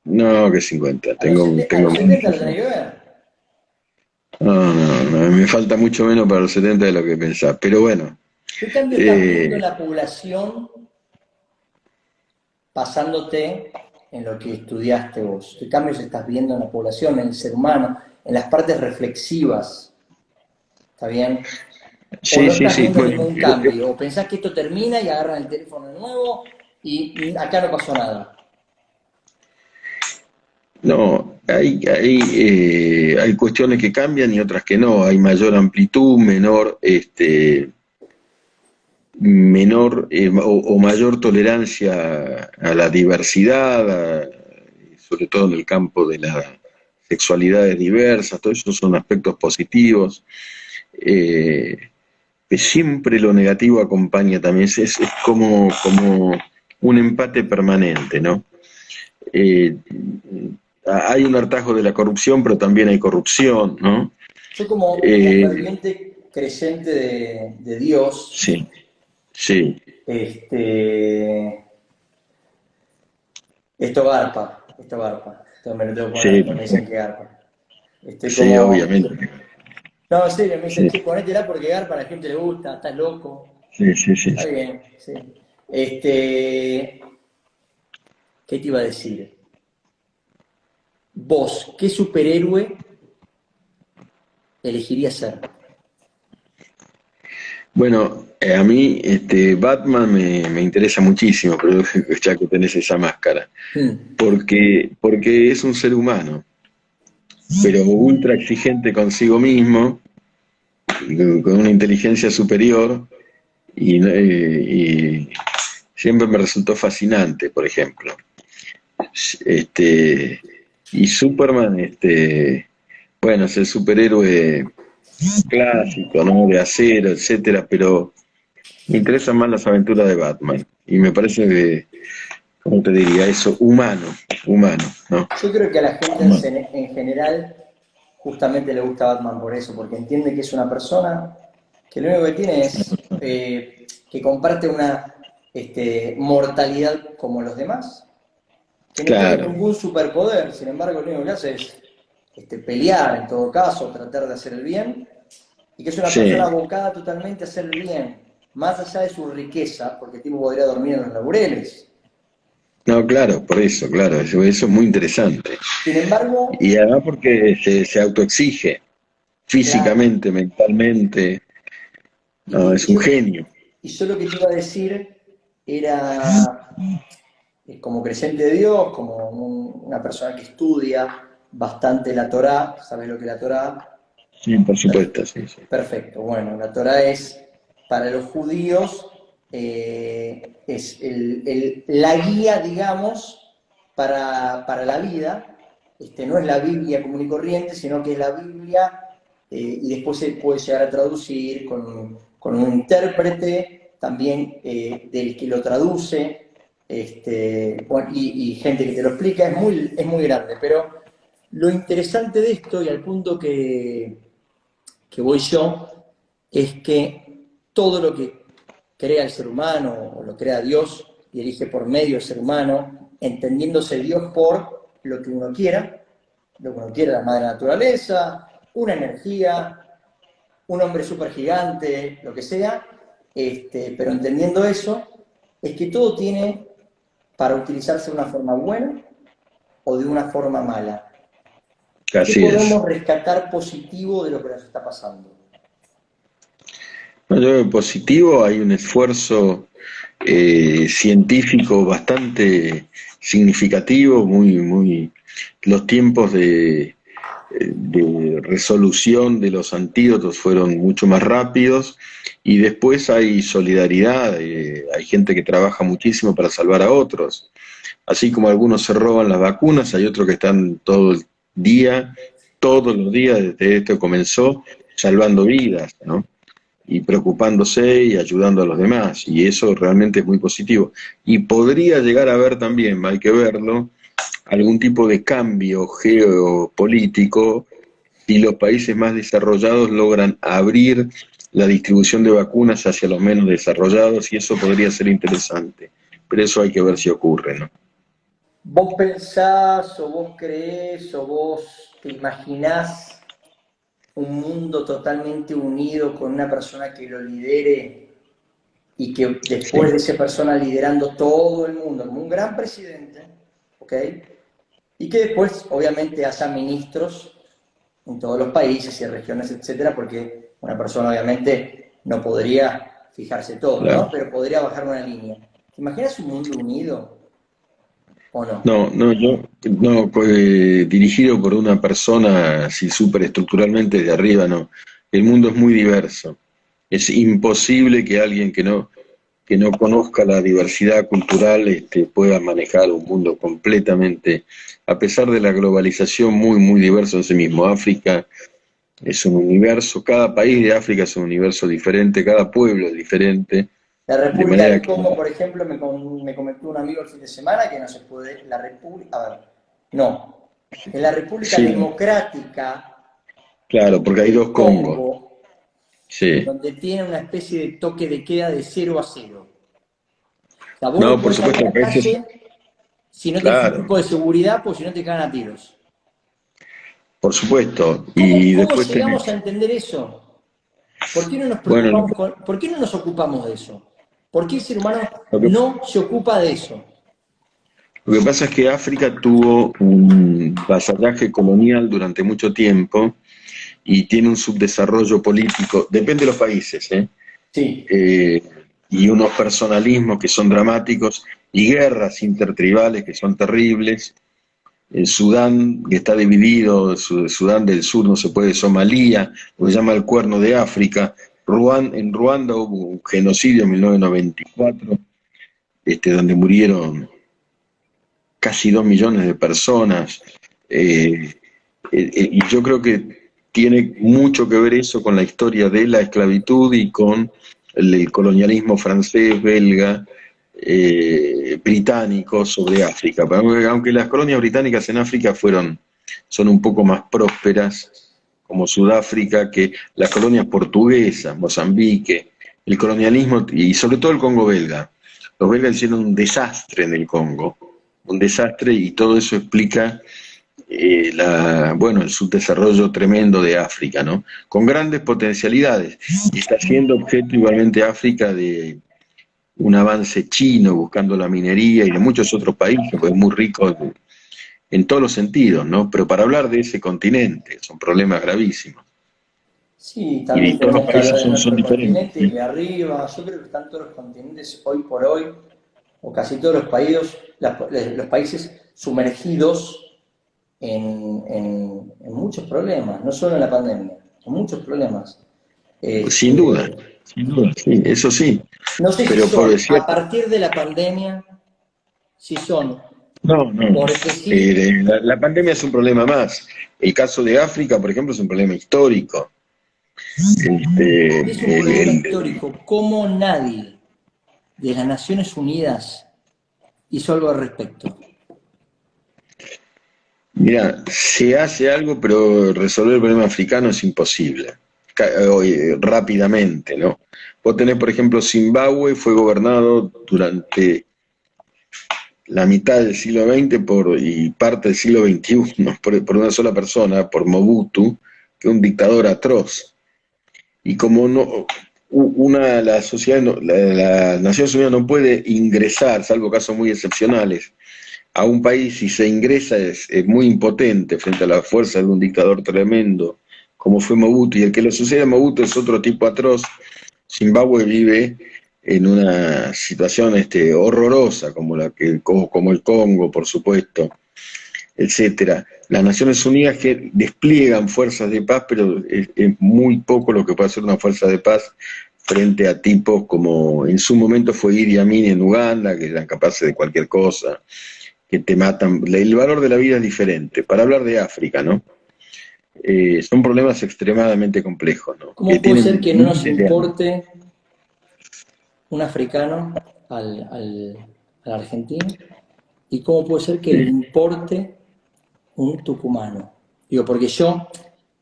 no, que 50, A tengo los menos 70 que lo eso. tenés que ver. No, no, no, me falta mucho menos para los 70 de lo que pensás. Pero bueno, ¿Qué cambio estás viendo en eh, la población basándote en lo que estudiaste vos? ¿Qué cambios estás viendo en la población, en el ser humano, en las partes reflexivas? ¿Está bien? ¿O sí, no sí, estás sí. viendo Bueno, ningún cambio? ¿O pensás que esto termina y agarran el teléfono de nuevo y acá no pasó nada? no, hay cuestiones que cambian y otras que no. Hay mayor amplitud, menor o mayor tolerancia a la diversidad, sobre todo en el campo de las sexualidades diversas. Todo eso son aspectos positivos. Eh, que siempre lo negativo acompaña también, es como un empate permanente, ¿no? Eh, Hay un hartazgo de la corrupción, pero también hay corrupción, ¿no? Yo como Eh, ferviente creyente de Dios, sí, sí, este, esto garpa, esto me lo tengo que poner, sí, porque me dicen que garpa. Estoy sí, como, obviamente. no, en serio, me dicen, Sí, che, ponétela porque garpa, a la gente le gusta, estás loco, sí, sí, sí. está bien, sí. Este, ¿Qué te iba a decir? Vos, ¿qué superhéroe elegirías ser? Bueno, a mí Batman me interesa muchísimo, pero ya que tenés esa máscara, Hmm. porque es un ser humano, pero ultra exigente consigo mismo, con una inteligencia superior, y siempre me resultó fascinante, por ejemplo. Este, y Superman, bueno, es el superhéroe clásico, ¿no? De acero, etcétera, pero me interesan más las aventuras de Batman. Y me parece que, ¿cómo te diría eso? Humano, ¿no? Yo creo que a la gente Humano. en general, justamente le gusta Batman por eso, porque entiende que es una persona que lo único que tiene es que comparte una mortalidad como los demás, que no tiene Claro, ningún superpoder, sin embargo lo único que hace es pelear en todo caso, tratar de hacer el bien, y que es una persona sí. abocada totalmente a hacer el bien, más allá de su riqueza, porque el tipo podría dormir en los laureles. No, claro, por eso, claro, eso es muy interesante. Sin embargo, Y además porque se autoexige claro, físicamente, mentalmente, no, es y un yo, genio. y yo lo que te iba a decir era, como creyente de Dios, como una persona que estudia bastante la Torá, ¿sabes lo que es la Torá? Sí, por supuesto, sí, sí. Perfecto, bueno, la Torá es, para los judíos, es la guía, digamos, para la vida. No es la Biblia común y corriente, sino que es la Biblia, y después se puede llegar a traducir con un intérprete, también del que lo traduce, bueno, y gente que te lo explica, es muy grande, pero lo interesante de esto, y al punto que voy yo, es que todo lo que crea el ser humano, o lo crea Dios, y elige por medio del ser humano, entendiéndose Dios por lo que uno quiera, la madre naturaleza, una energía, un hombre súper gigante, lo que sea, pero entendiendo eso, es que todo tiene para utilizarse de una forma buena o de una forma mala. ¿Qué Así es. podemos rescatar positivo de lo que nos está pasando? No, yo veo positivo, hay un esfuerzo científico bastante significativo, los tiempos de resolución de los antídotos fueron mucho más rápidos y después hay solidaridad, hay gente que trabaja muchísimo para salvar a otros. Así como algunos se roban las vacunas, hay otros que están todo el día, todos los días desde esto comenzó, salvando vidas, ¿no? Y preocupándose y ayudando a los demás, y eso realmente es muy positivo. Y podría llegar a haber también, hay que verlo, algún tipo de cambio geopolítico si los países más desarrollados logran abrir la distribución de vacunas hacia los menos desarrollados, y eso podría ser interesante. Pero eso hay que ver si ocurre, ¿no? ¿Vos pensás o vos creés o vos te imaginás un mundo totalmente unido con una persona que lo lidere y que después Sí. de esa persona liderando todo el mundo como un gran presidente, ¿ok? Y que después obviamente haya ministros en todos los países y regiones, etcétera, porque una persona obviamente no podría fijarse todo, Claro. ¿no? Pero podría bajar una línea. ¿Te imaginas un mundo unido o no? No, no, yo, no, dirigido por una persona así súper estructuralmente de arriba, no. El mundo es muy diverso. Es imposible que alguien que no conozca la diversidad cultural pueda manejar un mundo completamente, a pesar de la globalización, muy diverso en sí mismo. África es un universo, cada país de África es un universo diferente, cada pueblo es diferente, La de República manera del que, Congo, por ejemplo, me comentó un amigo el fin de semana que no se puede. La República. A ver, no. En la República sí, Democrática claro, porque hay dos del Congos, Congo, sí. donde tiene una especie de toque de queda de 0 a 0. O sea, vos no No, por podés salir a supuesto la que a veces, calle si no tenés un claro, tipo de seguridad, pues si no te cagan a tiros. por supuesto. ¿Cómo, Y cómo después llegamos a tenés, entender eso? ¿Por qué no nos bueno, preocupamos por qué no nos ocupamos de eso? ¿Por qué el ser humano lo que, no se ocupa de eso? lo que pasa es que África tuvo un vasallaje colonial durante mucho tiempo y tiene un subdesarrollo político, depende de los países, ¿eh? Sí, Eh, y unos personalismos que son dramáticos y guerras intertribales que son terribles. En Sudán, que está dividido, Sudán del Sur no se puede, Somalia, lo que se llama el Cuerno de África. En Ruanda hubo un genocidio en 1994, donde murieron casi 2 millones de personas. Y yo creo que tiene mucho que ver eso con la historia de la esclavitud y con el colonialismo francés, belga, británico sobre África. Aunque las colonias británicas en África son un poco más prósperas, como Sudáfrica, que las colonias portuguesas, Mozambique, el colonialismo y sobre todo el Congo belga. Los belgas hicieron un desastre en el Congo, un desastre, y todo eso explica el subdesarrollo tremendo de África, ¿no? Con grandes potencialidades. Y está siendo objeto igualmente África de un avance chino buscando la minería y de muchos otros países, porque es muy rico en todos los sentidos, ¿no? Pero para hablar de ese continente, son problemas gravísimos. Sí, Y también todos los tenemos que hablar países de son nuestro diferentes, continente y ¿sí? de arriba. Yo creo que están todos los continentes hoy por hoy, o casi todos los países, los países sumergidos en muchos problemas, no solo en la pandemia, en muchos problemas. Este, Sin duda, sí, eso sí. no sé si Pero por son a cierto, partir de la pandemia, si son no, no. porque sí. La pandemia es un problema más. El caso de África, por ejemplo, es un problema histórico. Si es un Este, problema histórico, ¿cómo nadie de las Naciones Unidas hizo algo al respecto? mira, se hace algo, pero resolver el problema africano es imposible. Rápidamente, ¿no? Vos tenés, por ejemplo, Zimbabue fue gobernado durante la mitad del siglo XX y parte del siglo XXI por una sola persona, por Mobutu, que es un dictador atroz. Y como no, la sociedad, las Naciones Unidas no puede ingresar, salvo casos muy excepcionales, a un país, si se ingresa es muy impotente frente a la fuerza de un dictador tremendo, como fue Mobutu, y el que lo sucede a Mobutu es otro tipo atroz. Zimbabue vive en una situación horrorosa, como el Congo, por supuesto, etcétera. Las Naciones Unidas que despliegan fuerzas de paz, pero es muy poco lo que puede hacer una fuerza de paz frente a tipos como en su momento fue Idi Amin en Uganda, que eran capaces de cualquier cosa, que te matan. El valor de la vida es diferente. Para hablar de África, ¿no? Son problemas extremadamente complejos, ¿no? Que ¿Cómo puede ser tienen que no nos miles de años. importe un africano al argentino? ¿Y cómo puede ser que le Sí. importe un tucumano? Digo, porque yo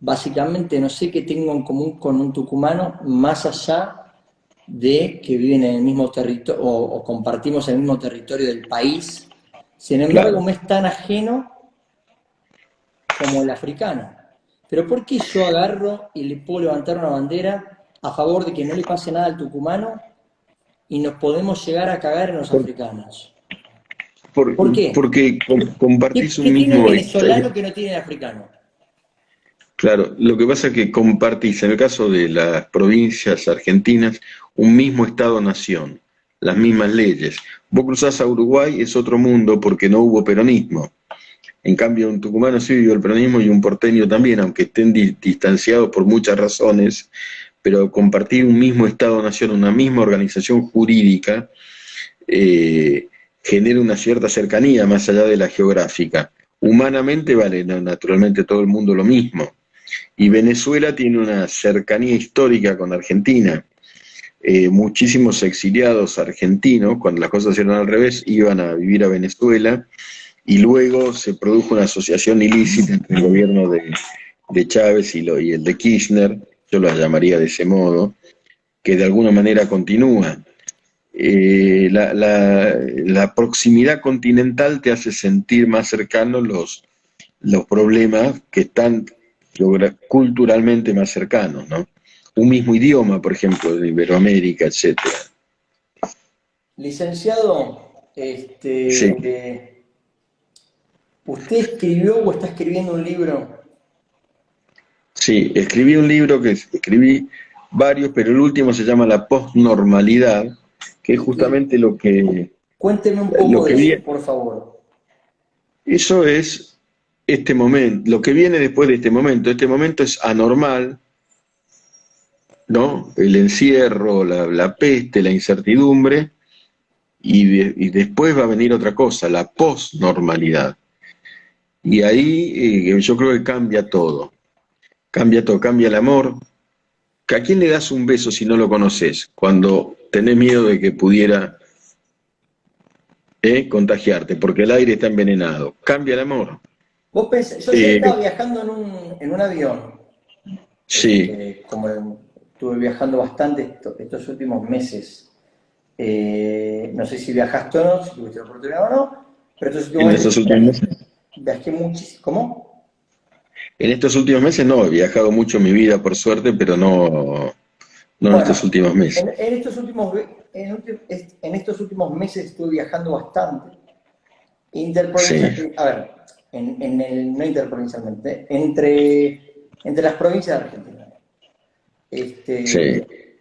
básicamente no sé qué tengo en común con un tucumano más allá de que viven en el mismo territorio o compartimos el mismo territorio del país. Sin embargo, Claro. me es tan ajeno como el africano. Pero ¿por qué yo agarro y le puedo levantar una bandera a favor de que no le pase nada al tucumano y nos podemos llegar a cagar en los Por- africanos? por- ¿Por qué? porque ¿Qué, compartís qué un tiene el mismo. venezolano que no tiene el africano? Claro, lo que pasa es que compartís, en el caso de las provincias argentinas, un mismo Estado-nación, las mismas leyes. Vos cruzás a Uruguay, es otro mundo porque no hubo peronismo. En cambio, un tucumano sí vivió el peronismo y un porteño también, aunque estén distanciados por muchas razones, pero compartir un mismo Estado-nación, una misma organización jurídica, eh, genera una cierta cercanía más allá de la geográfica. Humanamente vale naturalmente todo el mundo lo mismo. Y Venezuela tiene una cercanía histórica con Argentina. Muchísimos exiliados argentinos, cuando las cosas eran al revés, iban a vivir a Venezuela y luego se produjo una asociación ilícita entre el gobierno de Chávez y el de Kirchner, yo lo llamaría de ese modo, que de alguna manera continúa. La proximidad continental te hace sentir más cercanos los problemas que están culturalmente más cercanos, ¿no? Un mismo idioma, por ejemplo, de Iberoamérica, etcétera. Licenciado, Sí, ¿usted escribió o está escribiendo un libro? sí, escribí un libro escribí varios, pero el último se llama La Postnormalidad, que es Y justamente cuénteme un lo poco de que eso, viene. por favor. Eso es este momento, lo que viene después de este momento. Este momento es anormal, ¿no? El encierro, la peste, la incertidumbre, y después va a venir otra cosa, la posnormalidad. Y ahí yo creo que cambia todo, cambia el amor. ¿A quién le das un beso si no lo conoces? Cuando tenés miedo de que pudiera contagiarte, porque el aire está envenenado. Cambia el amor. Yo ayer Eh, estaba viajando en un avión Sí, Como estuve viajando bastante estos últimos meses, no sé si viajaste o no, si tuviste la oportunidad o no, pero estos últimos en estos meses últimos meses. viajé muchísimo. ¿Cómo? En estos últimos meses no, he viajado mucho en mi vida, por suerte, pero no, no en estos Bueno, últimos meses. en estos últimos meses estuve viajando bastante. Sí, A ver, no interprovincialmente, entre las provincias de Argentina. sí. Este,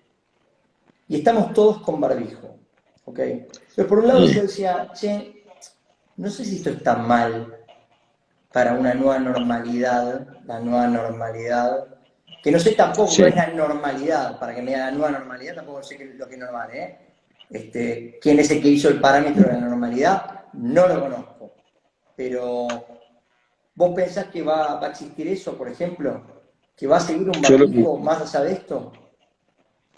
y estamos todos con barbijo, ¿ok? Pero por un lado yo Mm. decía, che, no sé si esto está mal para una nueva normalidad, la nueva normalidad, que no sé tampoco Sí, qué es la normalidad, para que me diga la nueva normalidad, tampoco sé lo que es normal, ¿eh? ¿Quién es el que hizo el parámetro de la normalidad? No lo conozco. Pero, ¿vos pensás que va a existir eso, por ejemplo? ¿Que va a seguir un yo lo que, barbijo más allá de esto?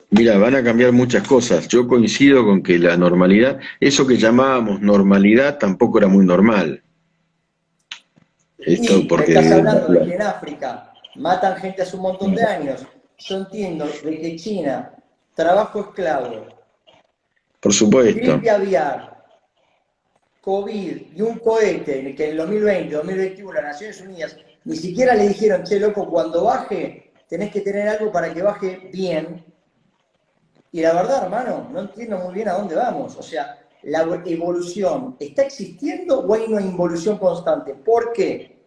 mira, van a cambiar muchas cosas. Yo coincido con que la normalidad, eso que llamábamos normalidad tampoco era muy normal. Esto Y me estás porque, hablando de que en África matan gente hace un montón de años. Yo entiendo de que China, trabajo esclavo, por supuesto. gripe aviar, COVID y un cohete que en el 2020, 2021 las Naciones Unidas ni siquiera le dijeron, che, loco, cuando baje tenés que tener algo para que baje bien. Y la verdad, hermano, no entiendo muy bien a dónde vamos. O sea, la evolución, ¿está existiendo o hay una involución constante? ¿Por qué?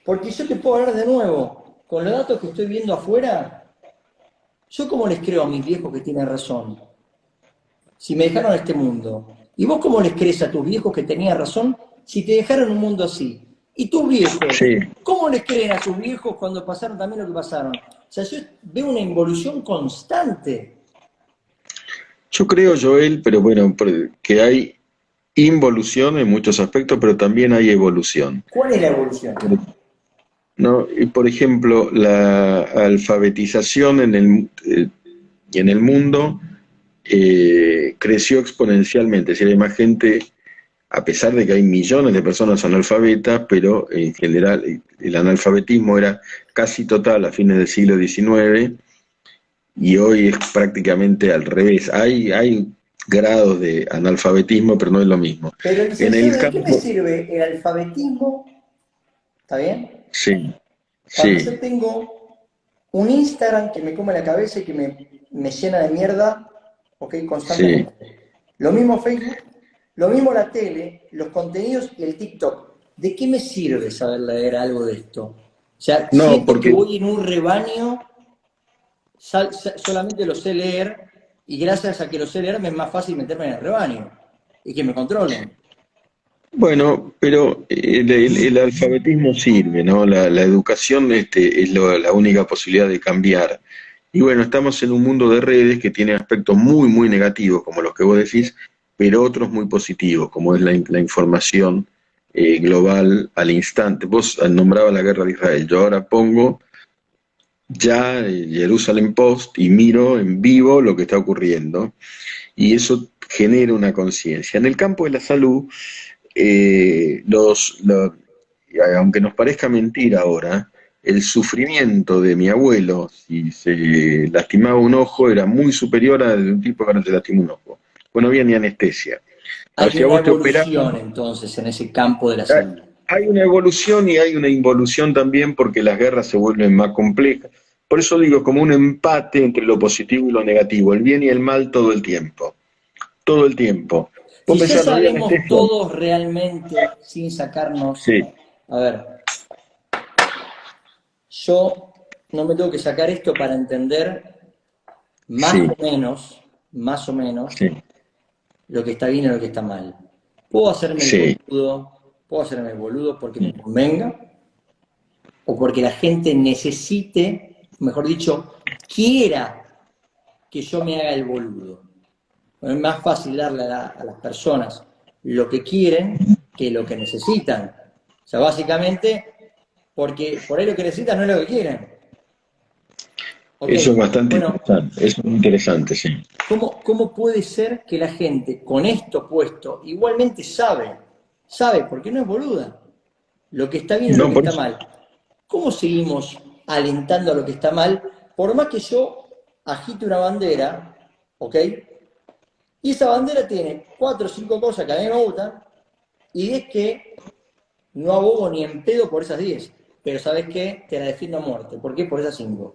Porque yo te puedo hablar de nuevo, con los datos que estoy viendo afuera, yo cómo les creo a mis viejos que tienen razón, si me dejaron este mundo. ¿Y vos cómo les crees a tus viejos que tenían razón si te dejaron un mundo así? ¿Y tus viejos? Sí, ¿Cómo les creen a sus viejos cuando pasaron también lo que pasaron? O sea, yo veo una involución constante. yo creo, Joel, pero bueno, que hay involución en muchos aspectos, pero también hay evolución. ¿Cuál es la evolución? ¿No? Y por ejemplo, la alfabetización en el mundo creció exponencialmente, es decir, hay más gente, a pesar de que hay millones de personas analfabetas, pero en general el analfabetismo era casi total a fines del siglo XIX y hoy es prácticamente al revés. Hay grados de analfabetismo, pero no es lo mismo. Pero, En licenciado, el ¿de qué me campo, sirve el alfabetismo? ¿Está bien? sí, Cuando sí, yo tengo un Instagram que me come la cabeza y que me llena de mierda, ¿ok? sí. Constantemente. Lo mismo Facebook, lo mismo la tele, los contenidos y el TikTok. ¿De qué me sirve saber leer algo de esto? O sea, No, siento que porque voy en un rebaño, solamente lo sé leer y gracias a que lo sé leer me es más fácil meterme en el rebaño y que me controlen. bueno, pero el alfabetismo sirve, ¿no? La educación es la única posibilidad de cambiar. Y bueno, estamos en un mundo de redes que tiene aspectos muy, muy negativos, como los que vos decís, pero otros muy positivos, como es la información global al instante. Vos nombrabas la guerra de Israel, yo ahora pongo ya Jerusalem Post y miro en vivo lo que está ocurriendo, y eso genera una conciencia. En el campo de la salud, aunque nos parezca mentira ahora, el sufrimiento de mi abuelo, si se lastimaba un ojo, era muy superior al de un tipo que no se lastima un ojo. Pues no había ni anestesia. Ahora, Hay si a una vos te operaban, evolución entonces en ese campo de la salud. hay una evolución y hay una involución también porque las guerras se vuelven más complejas. Por eso digo, como un empate entre lo positivo y lo negativo, el bien y el mal todo el tiempo. Todo el tiempo. Vos Si ya pensás, no había sabemos anestesia. todos realmente, sin sacarnos, Sí, a ver, yo no me tengo que sacar esto para entender sí, más o menos, sí, lo que está bien y lo que está mal. sí. Puedo hacerme el boludo porque me convenga, o porque la gente necesite, mejor dicho, quiera que yo me haga el boludo. Es más fácil darle a las personas lo que quieren que lo que necesitan. O sea, básicamente, porque por ahí lo que necesitan no es lo que quieren. Ok, Eso es bastante bueno, interesante. Eso es muy interesante, sí. ¿cómo puede ser que la gente con esto puesto igualmente sabe, porque no es boluda, lo que está bien y lo No, que por está eso. mal? ¿Cómo seguimos alentando a lo que está mal por más que yo agite una bandera, ¿ok? Y esa bandera tiene 4 o 5 cosas que a mí me gustan, y es que no abogo ni en pedo por esas 10. Pero ¿sabes qué? Te la defiendo a muerte. ¿Por qué? Por esas 5.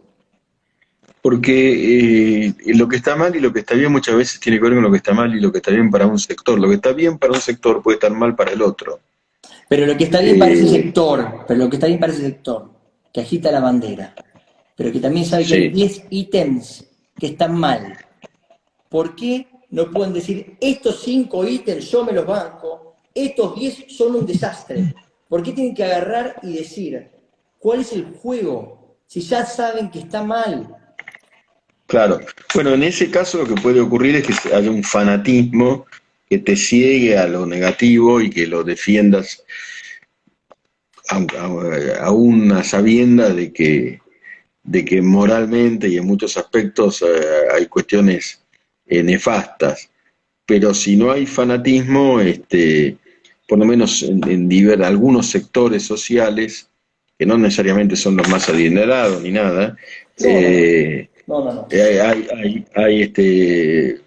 Porque lo que está mal y lo que está bien muchas veces tiene que ver con lo que está mal y lo que está bien para un sector. Lo que está bien para un sector puede estar mal para el otro. Pero lo que está bien para ese Eh, sector, pero lo que está bien para ese sector, que agita la bandera, pero que también sabe que hay sí, 10 ítems que están mal. ¿Por qué no pueden decir estos 5 ítems yo me los banco, estos 10 son un desastre? ¿Por qué tienen que agarrar y decir cuál es el juego si ya saben que está mal? claro. Bueno, en ese caso lo que puede ocurrir es que haya un fanatismo que te ciegue a lo negativo y que lo defiendas a una sabienda de que moralmente y en muchos aspectos hay cuestiones nefastas. Pero si no hay fanatismo, por lo menos algunos sectores sociales, que no necesariamente son los más adinerados ni nada, No, no, no. eh, No, no, no. hay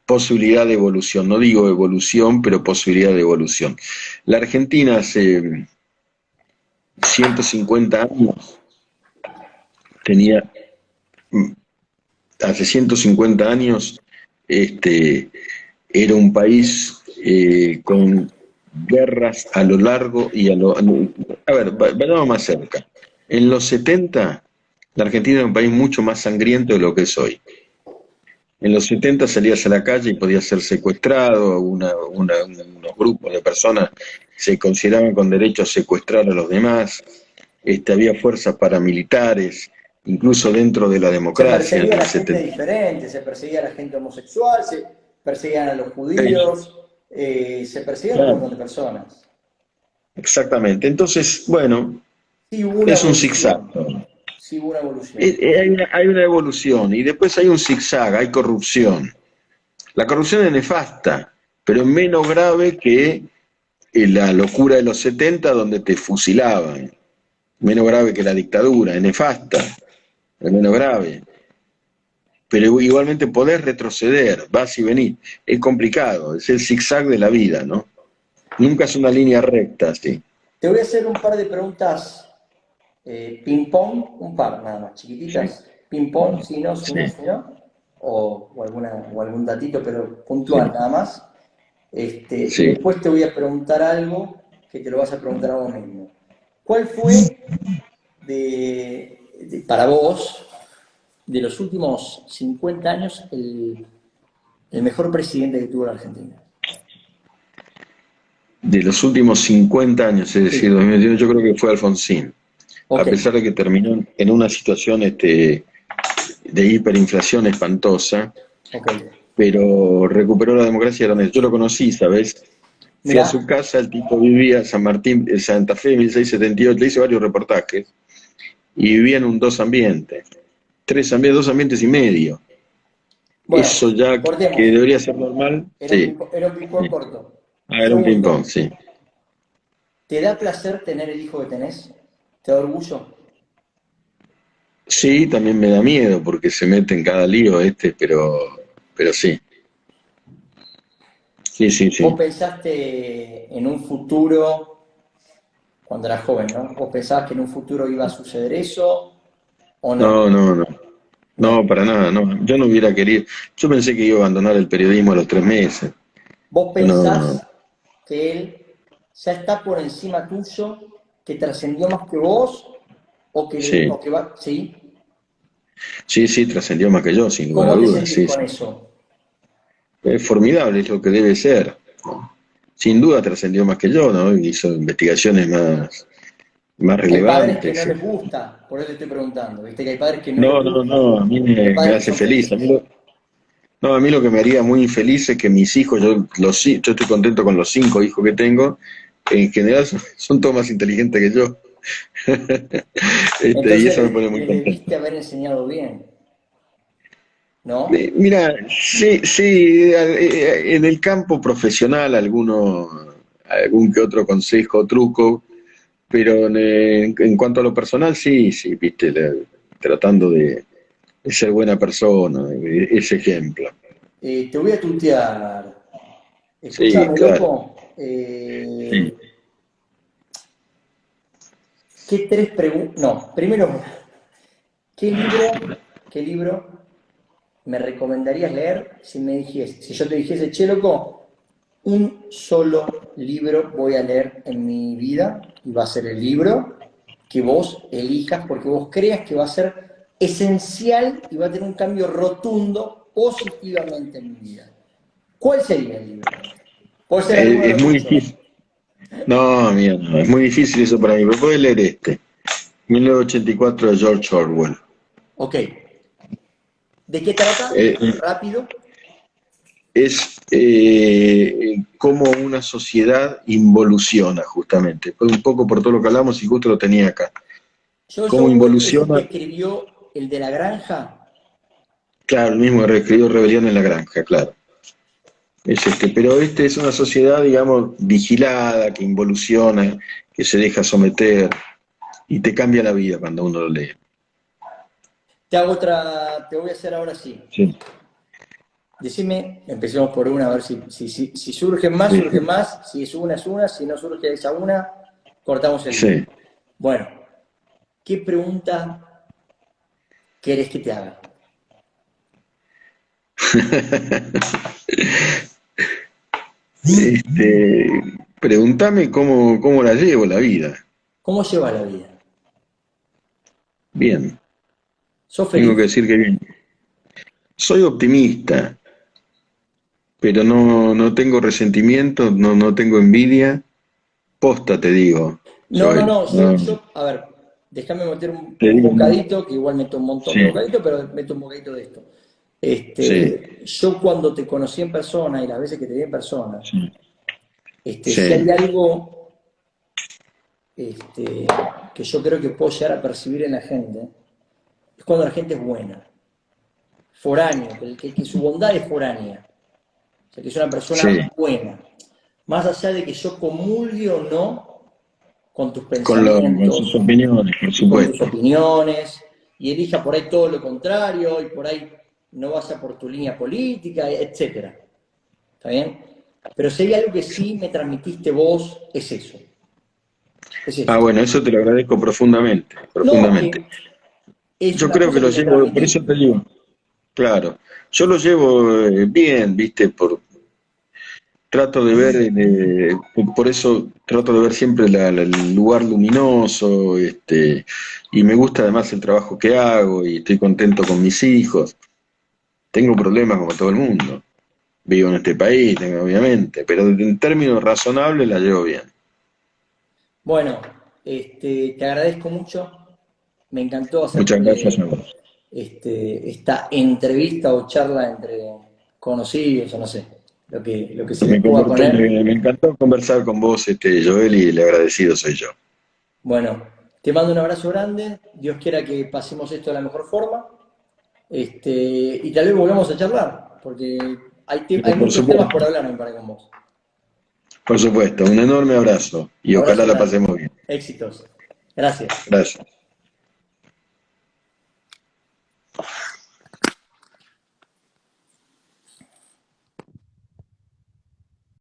posibilidad de evolución. No digo evolución, pero posibilidad de evolución. La Argentina hace 150 años tenía, hace 150 años, este, era un país con guerras a lo largo y a lo... A ver, vayamos más cerca. En los 70, la Argentina era un país mucho más sangriento de lo que es hoy. En los 70 salías a la calle y podías ser secuestrado, unos grupos de personas se consideraban con derecho a secuestrar a los demás, había fuerzas paramilitares, incluso dentro de la Se democracia en perseguía a el la gente 70. diferente, se perseguía a la gente homosexual, se perseguían a los judíos, se perseguían a un montón Claro, de personas. exactamente. Entonces, bueno, Sí hubo una es un zigzag. evolución, sí hubo una evolución. Hay una evolución y después hay un zigzag, hay corrupción. La corrupción es nefasta, pero es menos grave que la locura de los 70 donde te fusilaban. Menos grave que la dictadura, es nefasta, es menos grave. Pero igualmente podés retroceder, vas y venís. Es complicado, es el zigzag de la vida, ¿no? Nunca es una línea recta, sí. Te voy a hacer un par de preguntas ping-pong, un par nada más, Sí, chiquititas. Ping-pong, si no, si no, sí, si no. O algún datito, pero puntual sí, nada más. Y sí. después te voy a preguntar algo que te lo vas a preguntar a vos mismo. ¿Cuál fue para vos, de los últimos 50 años, el mejor presidente que tuvo la Argentina? De los últimos 50 años, es decir, Sí, 2021, yo creo que fue Alfonsín. A ok, pesar de que terminó en una situación de hiperinflación espantosa, ok. pero recuperó la democracia donde yo lo conocí, ¿sabes? Fui a Mirá, su casa, el tipo vivía en San Martín, en Santa Fe, 1678, le hice varios reportajes, y vivía en un dos ambientes, tres ambientes, dos ambientes y medio. bueno, Eso ya que cortemos. debería ser normal, sí. Era un ping-pong Sí. corto. Ah, era un ping-pong, Segundo, sí. ¿te da placer tener el hijo que tenés? ¿Te da orgullo? Sí, también me da miedo porque se mete en cada lío pero sí. Sí, sí, ¿Vos sí. pensaste en un futuro, cuando eras joven, ¿no? ¿Vos pensabas que en un futuro iba a suceder eso o no? No, no, no. No, No. para nada, no. Yo no hubiera querido. Yo pensé que iba a abandonar el periodismo a los 3 meses. ¿Vos Yo no. pensás que él ya está por encima tuyo, que trascendió más que vos Sí, o que va? ¿Sí? sí, sí, trascendió más que yo, sin lugar a ¿Cómo te dudas. sentís Sí, con sí. eso? Es formidable, es lo que debe ser. Sin duda trascendió más que yo, ¿no? Hizo investigaciones más Hay padres que relevantes. no les gusta, por eso te estoy preguntando, ¿viste? Que hay padres que no les No, no, gusta, no, a mí que hay me padres que hace son feliz. felices. No, a mí lo que me haría muy infeliz es que mis hijos, yo estoy contento con los 5 hijos que tengo, en general son todos más inteligentes que yo. Y Entonces eso me pone muy le contento. debiste haber enseñado bien, ¿no? Mira, sí, sí, en el campo profesional algún que otro consejo, truco, pero en cuanto a lo personal, sí, sí, viste, tratando es ser buena persona, ese ejemplo. Te voy a tutear. Sí, Escúchame, claro. loco. Sí. ¿Qué tres preguntas? No, primero, ¿qué qué libro me recomendarías leer si yo te dijese, che, loco, un solo libro voy a leer en mi vida y va a ser el libro que vos elijas porque vos creas que va a ser esencial y va a tener un cambio rotundo positivamente en mi vida? ¿Cuál sería el libro? Puede ser alguno de Es los muy muchos. difícil. No, mira, no, es muy difícil eso para mí, pero puedes leer este. 1984 de George Orwell. Ok. ¿De qué trata? Eh, Rápido. es cómo una sociedad involuciona, justamente. Fue un poco por todo lo que hablamos y justo lo tenía acá. George Cómo Orwell es el que involuciona, escribió el de la granja. claro, el mismo que escribió Rebelión en la Granja, claro. Es pero este es una sociedad, digamos, vigilada, que involuciona, que se deja someter y te cambia la vida cuando uno lo lee. Te hago otra, te voy a hacer ahora sí. Sí, Decime, empecemos por una, a ver si surgen más, sí, surgen más. Si es una, si no surge esa una, cortamos el hilo. sí. Bueno, ¿qué pregunta querés que te haga? Este, pregúntame cómo la llevo la vida. ¿Cómo lleva la vida? Bien, ¿Sos tengo que feliz? decir que bien. Soy optimista, pero no tengo resentimiento, no tengo envidia. Posta te digo, No, no, Joel. no, No, a ver, déjame meter te un digo, no. bocadito, que igual meto un montón de Sí, bocaditos, pero meto un bocadito de esto. sí, Yo cuando te conocí en persona y las veces que te vi en persona, sí, si hay sí, algo que yo creo que puedo llegar a percibir en la gente, es cuando la gente es buena, foráneo, que su bondad es foránea, o sea, que es una sí. persona buena, más allá de que yo comulgue o no con tus Con sus pensamientos opiniones, por y con tus supuesto. opiniones, y elija por ahí todo lo contrario, y por ahí no vaya por tu línea política, etcétera. ¿Está bien? Pero si hay algo que sí me transmitiste vos, es eso. Es Ah, esto. bueno, eso te lo agradezco profundamente, No, profundamente. que es Yo una creo que cosa lo que me llevo, por eso transmitiste. te digo, claro, yo lo llevo bien, viste, trato de ver, por eso trato de ver siempre el lugar luminoso, y me gusta además el trabajo que hago y estoy contento con mis hijos. Tengo problemas como todo el mundo. Vivo en este país, obviamente, pero en términos razonables la llevo bien. Bueno, te agradezco mucho. Me encantó Muchas gracias a hacerte vos. esta entrevista o charla entre conocidos, o no sé, lo que se Me, les pueda poner. me encantó conversar con vos, Joel, y el agradecido soy yo. Bueno, te mando un abrazo grande. Dios quiera que pasemos esto de la mejor forma. Y tal vez volvamos a charlar, porque hay Pero muchos temas por hablar, me parece, con vos. por supuesto, un enorme abrazo y ojalá Abrazo la grande. pasemos bien. Éxitos. Gracias. Gracias.